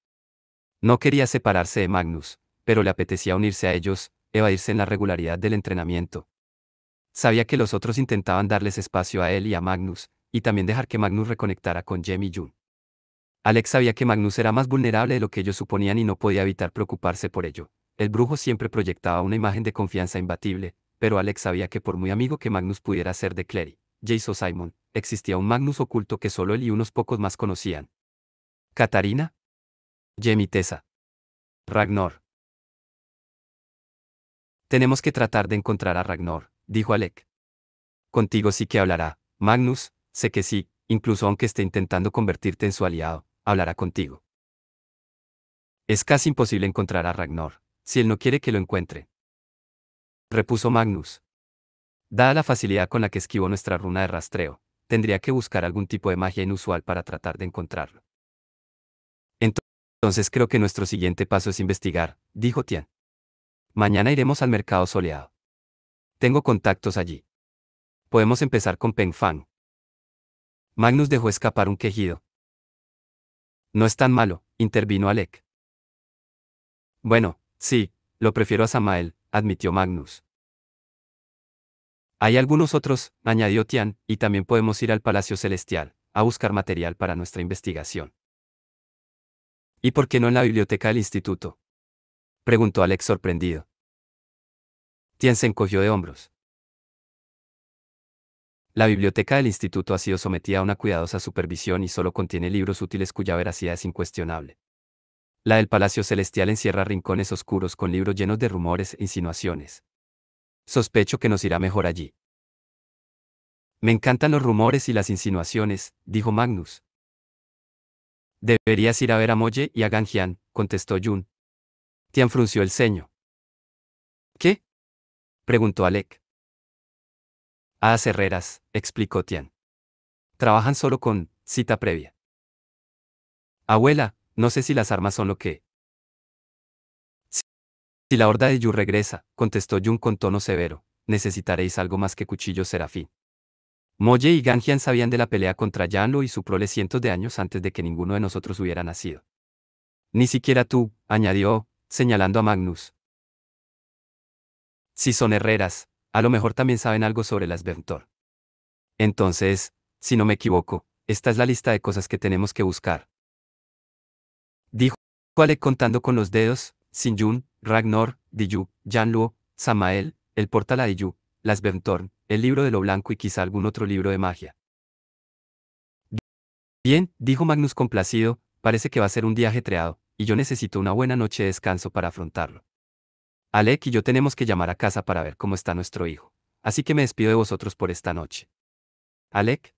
No quería separarse de Magnus, pero le apetecía unirse a ellos, evadirse en la regularidad del entrenamiento. Sabía que los otros intentaban darles espacio a él y a Magnus, y también dejar que Magnus reconectara con Jem y Jun. Alex sabía que Magnus era más vulnerable de lo que ellos suponían y no podía evitar preocuparse por ello. El brujo siempre proyectaba una imagen de confianza imbatible, pero Alex sabía que por muy amigo que Magnus pudiera ser de Clary, Jace o Simon, existía un Magnus oculto que solo él y unos pocos más conocían. ¿Katarina? Jem y Tessa. Ragnar. Tenemos que tratar de encontrar a Ragnar, dijo Alec. Contigo sí que hablará, Magnus, sé que sí, incluso aunque esté intentando convertirte en su aliado, hablará contigo. Es casi imposible encontrar a Ragnar, si él no quiere que lo encuentre. Repuso Magnus. Dada la facilidad con la que esquivó nuestra runa de rastreo, tendría que buscar algún tipo de magia inusual para tratar de encontrarlo. Entonces creo que nuestro siguiente paso es investigar, dijo Tian. Mañana iremos al mercado soleado. Tengo contactos allí. Podemos empezar con Peng Fang. Magnus dejó escapar un quejido. No es tan malo, intervino Alec. Bueno, sí, lo prefiero a Samael, admitió Magnus. Hay algunos otros, añadió Tian, y también podemos ir al Palacio Celestial, a buscar material para nuestra investigación. ¿Y por qué no en la biblioteca del instituto? Preguntó Alex sorprendido. Tian se encogió de hombros. La biblioteca del instituto ha sido sometida a una cuidadosa supervisión y solo contiene libros útiles cuya veracidad es incuestionable. La del Palacio Celestial encierra rincones oscuros con libros llenos de rumores e insinuaciones. Sospecho que nos irá mejor allí. Me encantan los rumores y las insinuaciones, dijo Magnus. Deberías ir a ver a Molle y a Ganjian, contestó Jun. Tian frunció el ceño. ¿Qué? Preguntó Alec. Hadas herreras, explicó Tian. Trabajan solo con cita previa. Abuela, no sé si las armas son lo que. Si la horda de Yu regresa, contestó Jun con tono severo, necesitaréis algo más que cuchillos serafín. Molle y Ganjian sabían de la pelea contra Yanlo y su prole cientos de años antes de que ninguno de nosotros hubiera nacido. Ni siquiera tú, añadió, señalando a Magnus. Si son herreras, a lo mejor también saben algo sobre las Ventor. Entonces, si no me equivoco, esta es la lista de cosas que tenemos que buscar. Dijo Alec contando con los dedos, Sinjun, Ragnar, Diyu, Yanluo, Samael, el portal a Diyu, las Ventorn, el libro de lo blanco y quizá algún otro libro de magia. Bien, dijo Magnus complacido, parece que va a ser un día ajetreado, y yo necesito una buena noche de descanso para afrontarlo. Alec y yo tenemos que llamar a casa para ver cómo está nuestro hijo, así que me despido de vosotros por esta noche. Alec.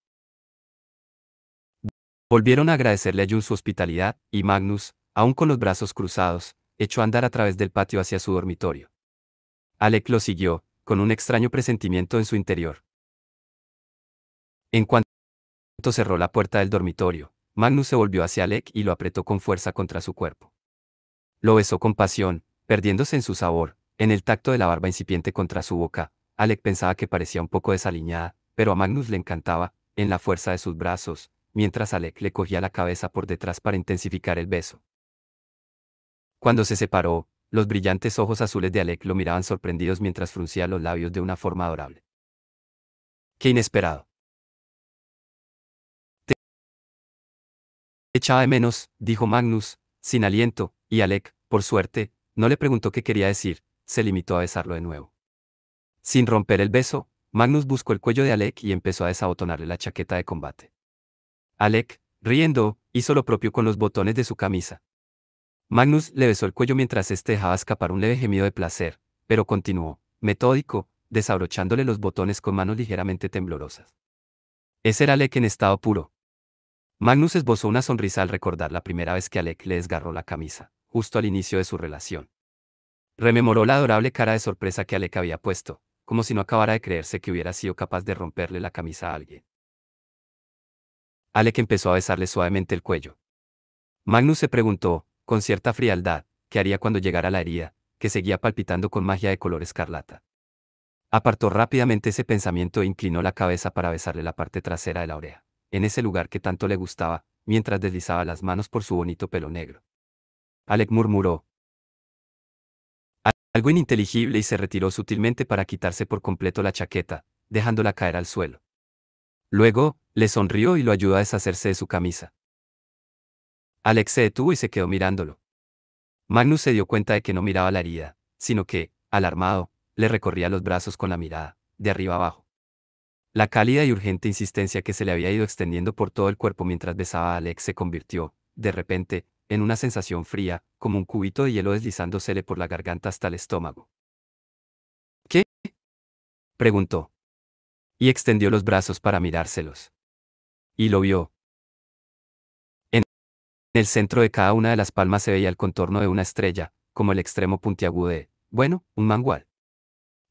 Volvieron a agradecerle a Jun su hospitalidad, y Magnus, aún con los brazos cruzados, echó a andar a través del patio hacia su dormitorio. Alec lo siguió, con un extraño presentimiento en su interior. En cuanto cerró la puerta del dormitorio, Magnus se volvió hacia Alec y lo apretó con fuerza contra su cuerpo. Lo besó con pasión, perdiéndose en su sabor, en el tacto de la barba incipiente contra su boca. Alec pensaba que parecía un poco desaliñada, pero a Magnus le encantaba, en la fuerza de sus brazos, mientras Alec le cogía la cabeza por detrás para intensificar el beso. Cuando se separó, los brillantes ojos azules de Alec lo miraban sorprendidos mientras fruncía los labios de una forma adorable. ¡Qué inesperado! Te echaba de menos, dijo Magnus, sin aliento, y Alec, por suerte, no le preguntó qué quería decir, se limitó a besarlo de nuevo. Sin romper el beso, Magnus buscó el cuello de Alec y empezó a desabotonarle la chaqueta de combate. Alec, riendo, hizo lo propio con los botones de su camisa. Magnus le besó el cuello mientras éste dejaba escapar un leve gemido de placer, pero continuó, metódico, desabrochándole los botones con manos ligeramente temblorosas. Ese era Alec en estado puro. Magnus esbozó una sonrisa al recordar la primera vez que Alec le desgarró la camisa, justo al inicio de su relación. Rememoró la adorable cara de sorpresa que Alec había puesto, como si no acabara de creerse que hubiera sido capaz de romperle la camisa a alguien. Alec empezó a besarle suavemente el cuello. Magnus se preguntó, con cierta frialdad, qué haría cuando llegara la herida, que seguía palpitando con magia de color escarlata. Apartó rápidamente ese pensamiento e inclinó la cabeza para besarle la parte trasera de la oreja, en ese lugar que tanto le gustaba, mientras deslizaba las manos por su bonito pelo negro. Alec murmuró algo ininteligible y se retiró sutilmente para quitarse por completo la chaqueta, dejándola caer al suelo. Luego, le sonrió y lo ayudó a deshacerse de su camisa. Alex se detuvo y se quedó mirándolo. Magnus se dio cuenta de que no miraba la herida, sino que, alarmado, le recorría los brazos con la mirada, de arriba abajo. La cálida y urgente insistencia que se le había ido extendiendo por todo el cuerpo mientras besaba a Alex se convirtió, de repente, en una sensación fría, como un cubito de hielo deslizándosele por la garganta hasta el estómago. ¿Qué? Preguntó. Y extendió los brazos para mirárselos. Y lo vio. En el centro de cada una de las palmas se veía el contorno de una estrella, como el extremo puntiagudo de, bueno, un mangual.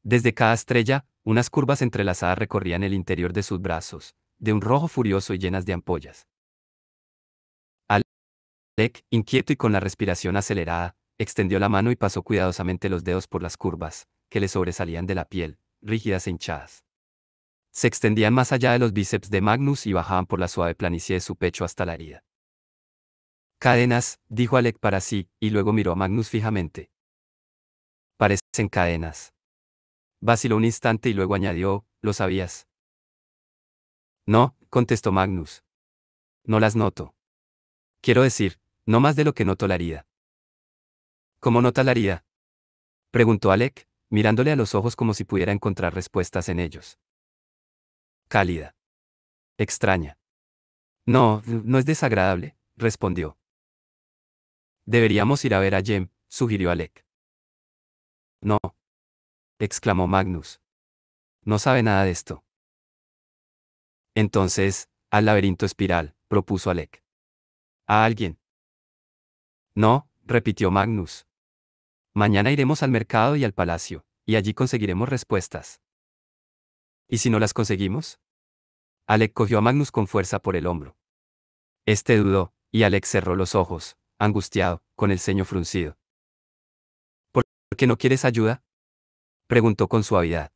Desde cada estrella, unas curvas entrelazadas recorrían el interior de sus brazos, de un rojo furioso y llenas de ampollas. Alec, inquieto y con la respiración acelerada, extendió la mano y pasó cuidadosamente los dedos por las curvas, que le sobresalían de la piel, rígidas e hinchadas. Se extendían más allá de los bíceps de Magnus y bajaban por la suave planicie de su pecho hasta la herida. Cadenas, dijo Alec para sí, y luego miró a Magnus fijamente. Parecen cadenas. Vaciló un instante y luego añadió, ¿lo sabías? No, contestó Magnus. No las noto. Quiero decir, no más de lo que noto la herida. ¿Cómo nota la herida? Preguntó Alec, mirándole a los ojos como si pudiera encontrar respuestas en ellos. Cálida. Extraña. No, no es desagradable, respondió. Deberíamos ir a ver a Jem, sugirió Alec. No, exclamó Magnus. No sabe nada de esto. Entonces, al laberinto espiral, propuso Alec. ¿A alguien? No, repitió Magnus. Mañana iremos al mercado y al palacio, y allí conseguiremos respuestas. ¿Y si no las conseguimos? Alec cogió a Magnus con fuerza por el hombro. Este dudó, y Alec cerró los ojos, angustiado, con el ceño fruncido. ¿Por qué no quieres ayuda? Preguntó con suavidad.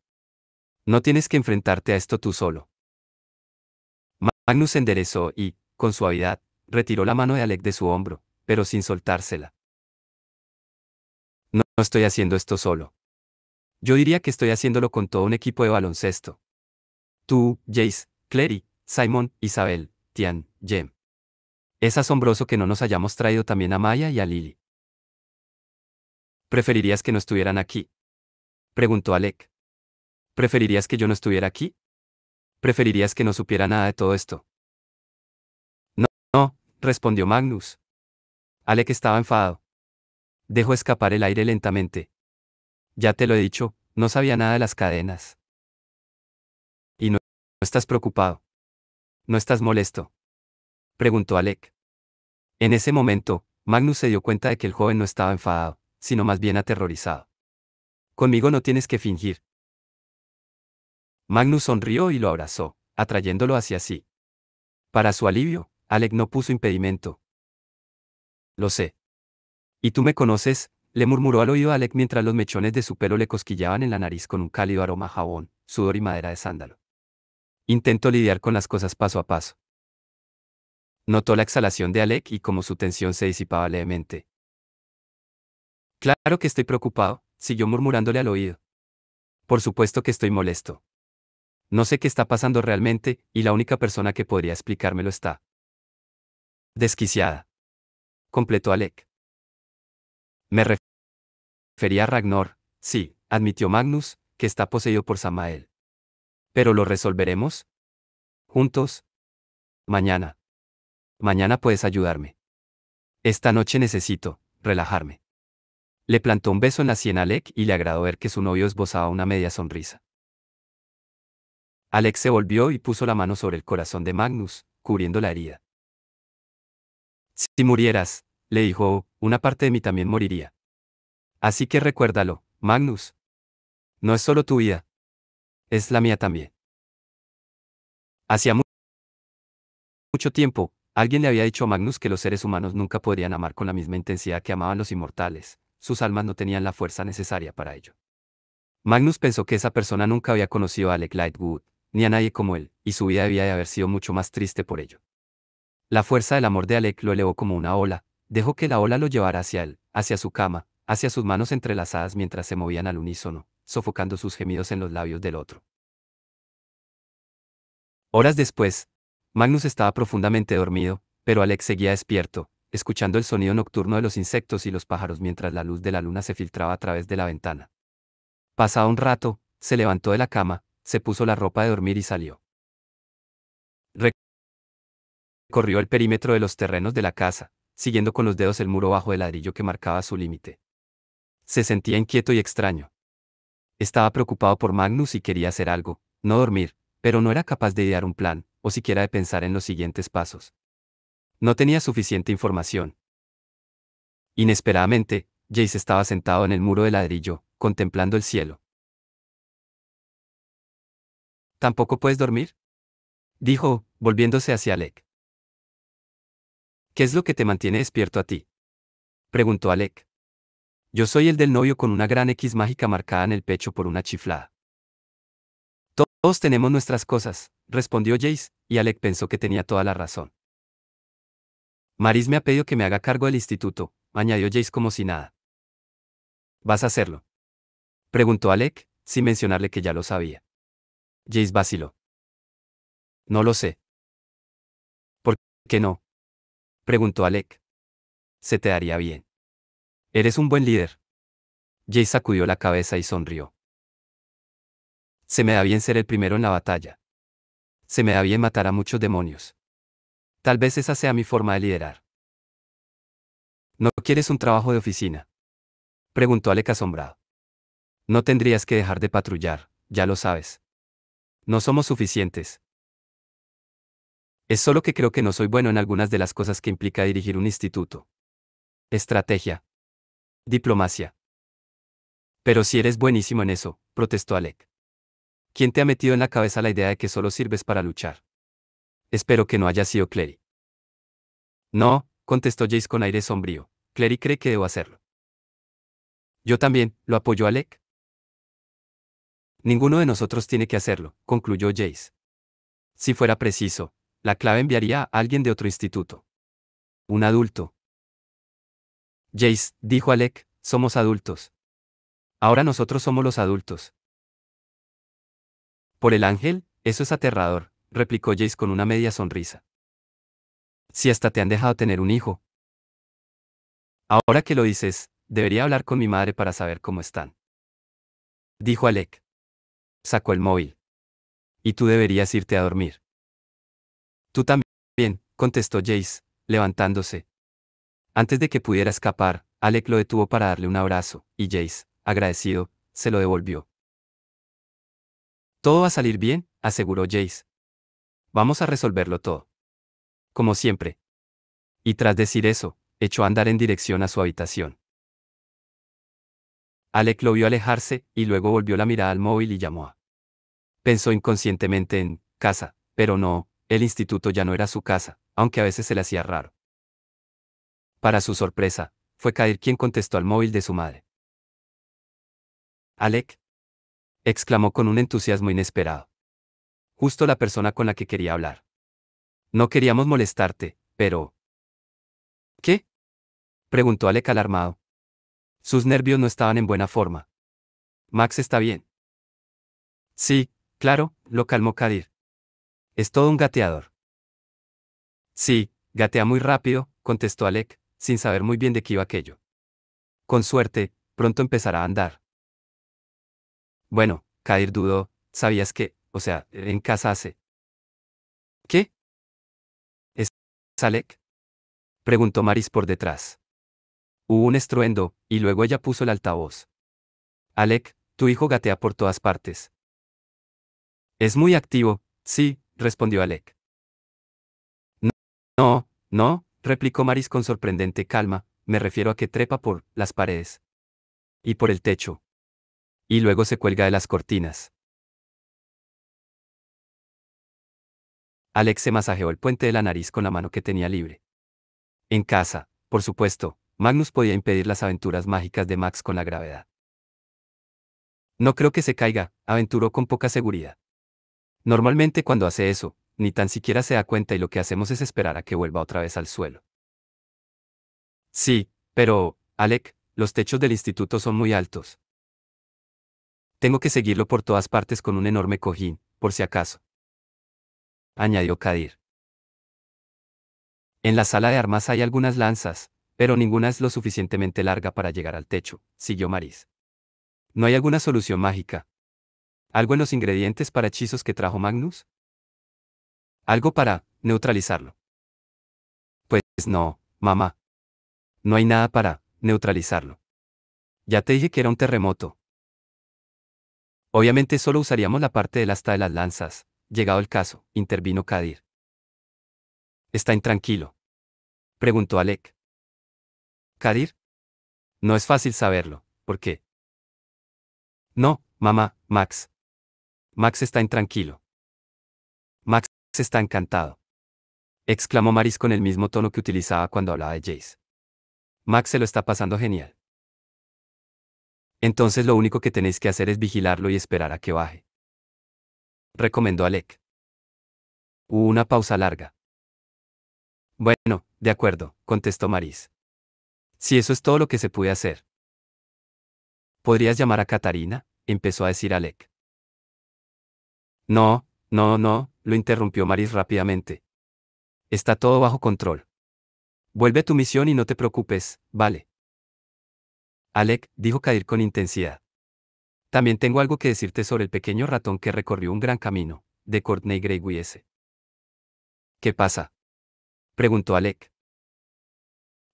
No tienes que enfrentarte a esto tú solo. Magnus se enderezó y, con suavidad, retiró la mano de Alec de su hombro, pero sin soltársela. No estoy haciendo esto solo. Yo diría que estoy haciéndolo con todo un equipo de baloncesto. Tú, Jace, Clary, Simon, Isabel, Tian, Jem. Es asombroso que no nos hayamos traído también a Maya y a Lily. ¿Preferirías que no estuvieran aquí? Preguntó Alec. ¿Preferirías que yo no estuviera aquí? ¿Preferirías que no supiera nada de todo esto? No, no, respondió Magnus. Alec estaba enfadado. Dejó escapar el aire lentamente. Ya te lo he dicho, no sabía nada de las cadenas. ¿Y no estás preocupado? ¿No estás molesto? Preguntó Alec. En ese momento, Magnus se dio cuenta de que el joven no estaba enfadado, sino más bien aterrorizado. Conmigo no tienes que fingir. Magnus sonrió y lo abrazó, atrayéndolo hacia sí. Para su alivio, Alec no puso impedimento. Lo sé. ¿Y tú me conoces? Le murmuró al oído a Alec mientras los mechones de su pelo le cosquillaban en la nariz con un cálido aroma a jabón, sudor y madera de sándalo. Intentó lidiar con las cosas paso a paso. Notó la exhalación de Alec y cómo su tensión se disipaba levemente. Claro que estoy preocupado, siguió murmurándole al oído. Por supuesto que estoy molesto. No sé qué está pasando realmente, y la única persona que podría explicármelo está desquiciada. Completó Alec. Me refería a Ragnar, sí, admitió Magnus, que está poseído por Samael. Pero lo resolveremos juntos. Mañana. Mañana puedes ayudarme. Esta noche necesito relajarme. Le plantó un beso en la sien a Alec y le agradó ver que su novio esbozaba una media sonrisa. Alec se volvió y puso la mano sobre el corazón de Magnus, cubriendo la herida. Si murieras, le dijo, una parte de mí también moriría. Así que recuérdalo, Magnus. No es solo tu vida. Es la mía también. Hacía mucho tiempo, alguien le había dicho a Magnus que los seres humanos nunca podrían amar con la misma intensidad que amaban los inmortales, sus almas no tenían la fuerza necesaria para ello. Magnus pensó que esa persona nunca había conocido a Alec Lightwood, ni a nadie como él, y su vida debía de haber sido mucho más triste por ello. La fuerza del amor de Alec lo elevó como una ola, dejó que la ola lo llevara hacia él, hacia su cama, hacia sus manos entrelazadas mientras se movían al unísono, sofocando sus gemidos en los labios del otro. Horas después, Magnus estaba profundamente dormido, pero Alex seguía despierto, escuchando el sonido nocturno de los insectos y los pájaros mientras la luz de la luna se filtraba a través de la ventana. Pasado un rato, se levantó de la cama, se puso la ropa de dormir y salió. Recorrió el perímetro de los terrenos de la casa, siguiendo con los dedos el muro bajo de ladrillo que marcaba su límite. Se sentía inquieto y extraño. Estaba preocupado por Magnus y quería hacer algo, no dormir, pero no era capaz de idear un plan, o siquiera de pensar en los siguientes pasos. No tenía suficiente información. Inesperadamente, Jace estaba sentado en el muro de ladrillo, contemplando el cielo. ¿Tampoco puedes dormir? Dijo, volviéndose hacia Alec. ¿Qué es lo que te mantiene despierto a ti? Preguntó Alec. Yo soy el del novio con una gran X mágica marcada en el pecho por una chiflada. Todos tenemos nuestras cosas, respondió Jace, y Alec pensó que tenía toda la razón. Maris me ha pedido que me haga cargo del instituto, añadió Jace como si nada. ¿Vas a hacerlo? Preguntó Alec, sin mencionarle que ya lo sabía. Jace vaciló. No lo sé. ¿Por qué no? Preguntó Alec. Se te daría bien. Eres un buen líder. Jace sacudió la cabeza y sonrió. Se me da bien ser el primero en la batalla. Se me da bien matar a muchos demonios. Tal vez esa sea mi forma de liderar. ¿No quieres un trabajo de oficina? Preguntó Alec asombrado. No tendrías que dejar de patrullar, ya lo sabes. No somos suficientes. Es solo que creo que no soy bueno en algunas de las cosas que implica dirigir un instituto. Estrategia. Diplomacia. Pero si eres buenísimo en eso, protestó Alec. ¿Quién te ha metido en la cabeza la idea de que solo sirves para luchar? Espero que no haya sido Clary. No, contestó Jace con aire sombrío. Clary cree que debo hacerlo. Yo también, lo apoyó Alec. Ninguno de nosotros tiene que hacerlo, concluyó Jace. Si fuera preciso, la clave enviaría a alguien de otro instituto. Un adulto. Jace, dijo Alec, somos adultos. Ahora nosotros somos los adultos. Por el ángel, eso es aterrador, replicó Jace con una media sonrisa. Si hasta te han dejado tener un hijo. Ahora que lo dices, debería hablar con mi madre para saber cómo están. Dijo Alec. Sacó el móvil. Y tú deberías irte a dormir. Tú también, contestó Jace, levantándose. Antes de que pudiera escapar, Alec lo detuvo para darle un abrazo, y Jace, agradecido, se lo devolvió. Todo va a salir bien, aseguró Jace. Vamos a resolverlo todo. Como siempre. Y tras decir eso, echó a andar en dirección a su habitación. Alec lo vio alejarse, y luego volvió la mirada al móvil y llamó a. Pensó inconscientemente en casa, pero no, el instituto ya no era su casa, aunque a veces se le hacía raro. Para su sorpresa, fue Kadir quien contestó al móvil de su madre. Alec, exclamó con un entusiasmo inesperado. Justo la persona con la que quería hablar. No queríamos molestarte, pero... ¿Qué? Preguntó Alec alarmado. Sus nervios no estaban en buena forma. Max está bien. Sí, claro, lo calmó Kadir. Es todo un gateador. Sí, gatea muy rápido, contestó Alec, sin saber muy bien de qué iba aquello. Con suerte, pronto empezará a andar. Bueno, Kadir dudó, ¿sabías que, o sea, en casa hace? ¿Qué? ¿Es Alec? Preguntó Maris por detrás. Hubo un estruendo, y luego ella puso el altavoz. Alec, tu hijo gatea por todas partes. Es muy activo, sí, respondió Alec. No, no, replicó Maris con sorprendente calma, me refiero a que trepa por las paredes. Y por el techo. Y luego se cuelga de las cortinas. Alex se masajeó el puente de la nariz con la mano que tenía libre. En casa, por supuesto, Magnus podía impedir las aventuras mágicas de Max con la gravedad. No creo que se caiga, aventuró con poca seguridad. Normalmente cuando hace eso, ni tan siquiera se da cuenta y lo que hacemos es esperar a que vuelva otra vez al suelo. Sí, pero, Alec, los techos del instituto son muy altos. Tengo que seguirlo por todas partes con un enorme cojín, por si acaso. Añadió Kadir. En la sala de armas hay algunas lanzas, pero ninguna es lo suficientemente larga para llegar al techo, siguió Maris. ¿No hay alguna solución mágica? ¿Algo en los ingredientes para hechizos que trajo Magnus? Algo para neutralizarlo. Pues no, mamá. No hay nada para neutralizarlo. Ya te dije que era un terremoto. Obviamente solo usaríamos la parte del asta de las lanzas, llegado el caso, intervino Kadir. ¿Está intranquilo? Preguntó Alec. ¿Kadir? No es fácil saberlo, ¿por qué? No, mamá, Max. Max está intranquilo. Max está encantado. Exclamó Maris con el mismo tono que utilizaba cuando hablaba de Jace. Max se lo está pasando genial. Entonces lo único que tenéis que hacer es vigilarlo y esperar a que baje. Recomendó Alec. Hubo una pausa larga. Bueno, de acuerdo, contestó Maris. Si eso es todo lo que se puede hacer. ¿Podrías llamar a Katarina? Empezó a decir Alec. No, lo interrumpió Maris rápidamente. Está todo bajo control. Vuelve a tu misión y no te preocupes, vale. Alec, dijo Kadir con intensidad. También tengo algo que decirte sobre el pequeño ratón que recorrió un gran camino, de Courtney Gregory S. ¿Qué pasa? Preguntó Alec.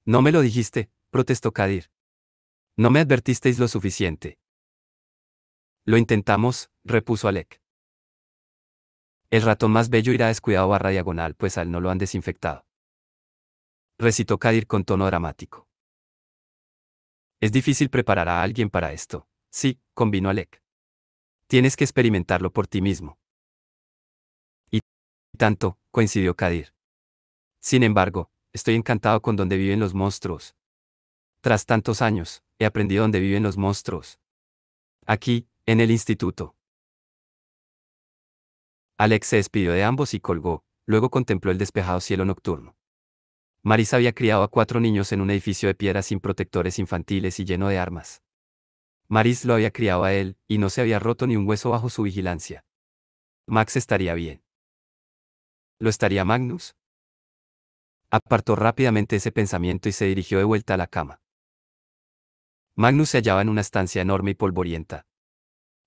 No me lo dijiste, protestó Kadir. No me advertisteis lo suficiente. Lo intentamos, repuso Alec. El ratón más bello irá descuidado barra diagonal, pues a él no lo han desinfectado. Recitó Kadir con tono dramático. Es difícil preparar a alguien para esto. Sí, convino Alec. Tienes que experimentarlo por ti mismo. Y tanto, coincidió Kadir. Sin embargo, estoy encantado con donde viven los monstruos. Tras tantos años, he aprendido dónde viven los monstruos. Aquí, en el instituto. Alex se despidió de ambos y colgó, luego contempló el despejado cielo nocturno. Maris había criado a 4 niños en un edificio de piedra sin protectores infantiles y lleno de armas. Maris lo había criado a él, y no se había roto ni un hueso bajo su vigilancia. Max estaría bien. ¿Lo estaría Magnus? Apartó rápidamente ese pensamiento y se dirigió de vuelta a la cama. Magnus se hallaba en una estancia enorme y polvorienta.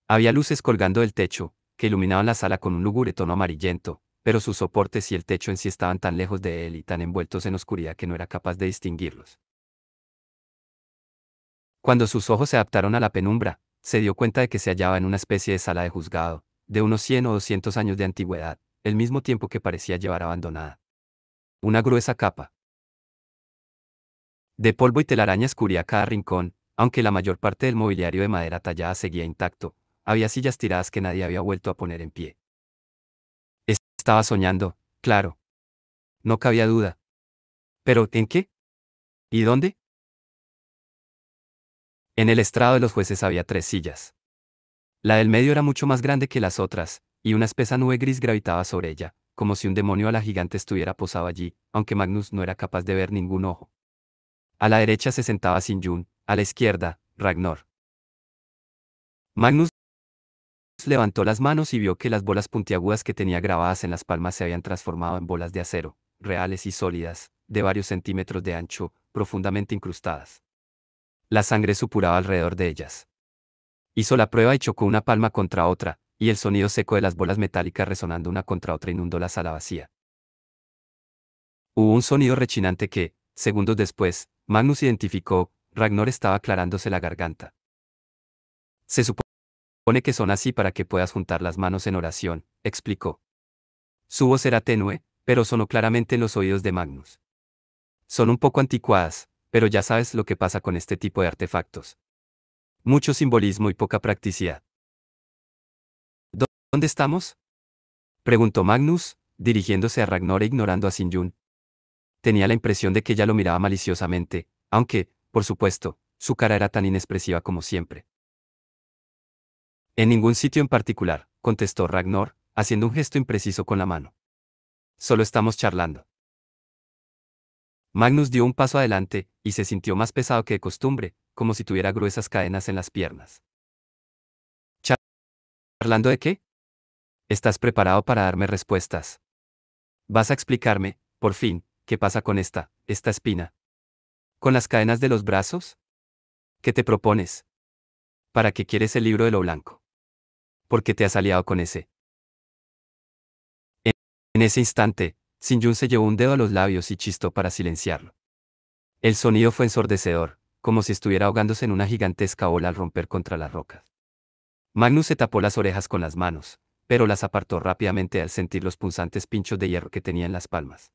Había luces colgando del techo, que iluminaban la sala con un lúgubre tono amarillento, pero sus soportes y el techo en sí estaban tan lejos de él y tan envueltos en oscuridad que no era capaz de distinguirlos. Cuando sus ojos se adaptaron a la penumbra, se dio cuenta de que se hallaba en una especie de sala de juzgado, de unos 100 o 200 años de antigüedad, el mismo tiempo que parecía llevar abandonada. Una gruesa capa de polvo y telarañas cubría cada rincón, aunque la mayor parte del mobiliario de madera tallada seguía intacto, había sillas tiradas que nadie había vuelto a poner en pie. Estaba soñando, claro. No cabía duda. ¿Pero en qué? ¿Y dónde? En el estrado de los jueces había 3 sillas. La del medio era mucho más grande que las otras, y una espesa nube gris gravitaba sobre ella, como si un demonio a la gigante estuviera posado allí, aunque Magnus no era capaz de ver ningún ojo. A la derecha se sentaba Sinjun, a la izquierda, Ragnar. Magnus levantó las manos y vio que las bolas puntiagudas que tenía grabadas en las palmas se habían transformado en bolas de acero, reales y sólidas, de varios centímetros de ancho, profundamente incrustadas. La sangre supuraba alrededor de ellas. Hizo la prueba y chocó una palma contra otra, y el sonido seco de las bolas metálicas resonando una contra otra inundó la sala vacía. Hubo un sonido rechinante que, segundos después, Magnus identificó. Ragnar estaba aclarándose la garganta. Se supone que son así para que puedas juntar las manos en oración, explicó. Su voz era tenue, pero sonó claramente en los oídos de Magnus. Son un poco anticuadas, pero ya sabes lo que pasa con este tipo de artefactos. Mucho simbolismo y poca practicidad. ¿Dónde estamos? Preguntó Magnus, dirigiéndose a Ragnar e ignorando a Sinjun. Tenía la impresión de que ella lo miraba maliciosamente, aunque, por supuesto, su cara era tan inexpresiva como siempre. En ningún sitio en particular, contestó Ragnar, haciendo un gesto impreciso con la mano. Solo estamos charlando. Magnus dio un paso adelante, y se sintió más pesado que de costumbre, como si tuviera gruesas cadenas en las piernas. ¿Charlando de qué? ¿Estás preparado para darme respuestas? ¿Vas a explicarme, por fin, qué pasa con esta espina? ¿Con las cadenas de los brazos? ¿Qué te propones? ¿Para qué quieres el libro de lo blanco? ¿Por qué te has aliado con ese? En, en ese instante, Sinjun se llevó un dedo a los labios y chistó para silenciarlo. El sonido fue ensordecedor, como si estuviera ahogándose en una gigantesca ola al romper contra las rocas. Magnus se tapó las orejas con las manos, pero las apartó rápidamente al sentir los punzantes pinchos de hierro que tenía en las palmas.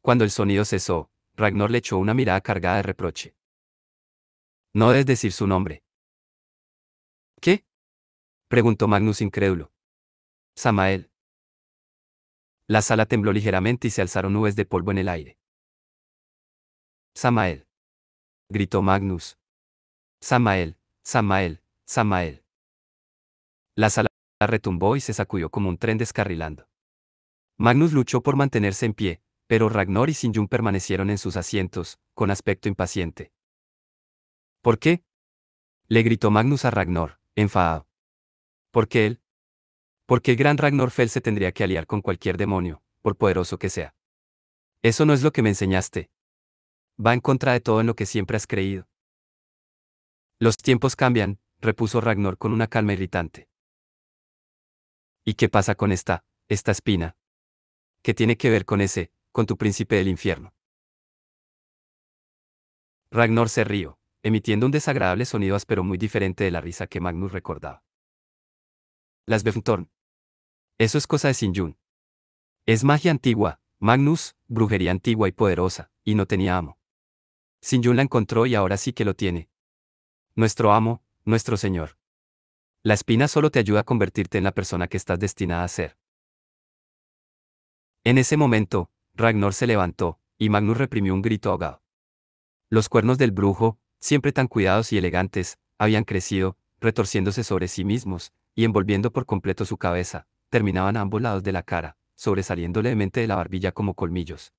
Cuando el sonido cesó, Ragnar le echó una mirada cargada de reproche. No debes decir su nombre. ¿Qué? Preguntó Magnus incrédulo. Samael. La sala tembló ligeramente y se alzaron nubes de polvo en el aire. Samael. Gritó Magnus. Samael, Samael, Samael. La sala retumbó y se sacudió como un tren descarrilando. Magnus luchó por mantenerse en pie, pero Ragnar y Sinjun permanecieron en sus asientos, con aspecto impaciente. ¿Por qué? Le gritó Magnus a Ragnar, enfadado. ¿Por qué él? Porque el gran Ragnar Fell se tendría que aliar con cualquier demonio, por poderoso que sea. Eso no es lo que me enseñaste. Va en contra de todo en lo que siempre has creído. Los tiempos cambian, repuso Ragnar con una calma irritante. ¿Y qué pasa con esta espina? ¿Qué tiene que ver con tu príncipe del infierno? Ragnar se rió, emitiendo un desagradable sonido áspero muy diferente de la risa que Magnus recordaba. Las Befntorn. Eso es cosa de Sinjun. Es magia antigua, Magnus, brujería antigua y poderosa, y no tenía amo. Sinjun la encontró y ahora sí que lo tiene. Nuestro amo, nuestro señor. La espina solo te ayuda a convertirte en la persona que estás destinada a ser. En ese momento, Ragnar se levantó, y Magnus reprimió un grito ahogado. Los cuernos del brujo, siempre tan cuidados y elegantes, habían crecido, retorciéndose sobre sí mismos, y envolviendo por completo su cabeza, terminaban a ambos lados de la cara, sobresaliendo levemente de la barbilla como colmillos.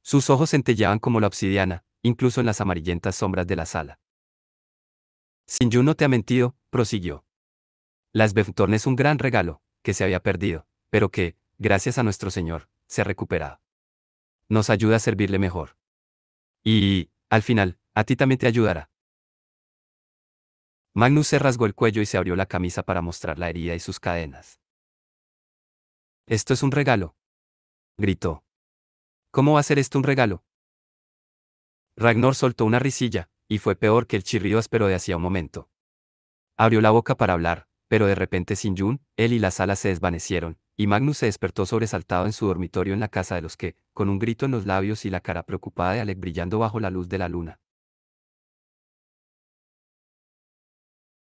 Sus ojos centelleaban como la obsidiana, incluso en las amarillentas sombras de la sala. Sinjun no te ha mentido, prosiguió. La Sbeftorn es un gran regalo, que se había perdido, pero que, gracias a nuestro Señor, se ha recuperado. Nos ayuda a servirle mejor. Y, al final, a ti también te ayudará. Magnus se rasgó el cuello y se abrió la camisa para mostrar la herida y sus cadenas. Esto es un regalo, gritó. ¿Cómo va a ser esto un regalo? Ragnar soltó una risilla, y fue peor que el chirrido áspero de hacía un momento. Abrió la boca para hablar, pero de repente Sinjun, él y la sala se desvanecieron, y Magnus se despertó sobresaltado en su dormitorio en la casa de los que, con un grito en los labios y la cara preocupada de Alec brillando bajo la luz de la luna,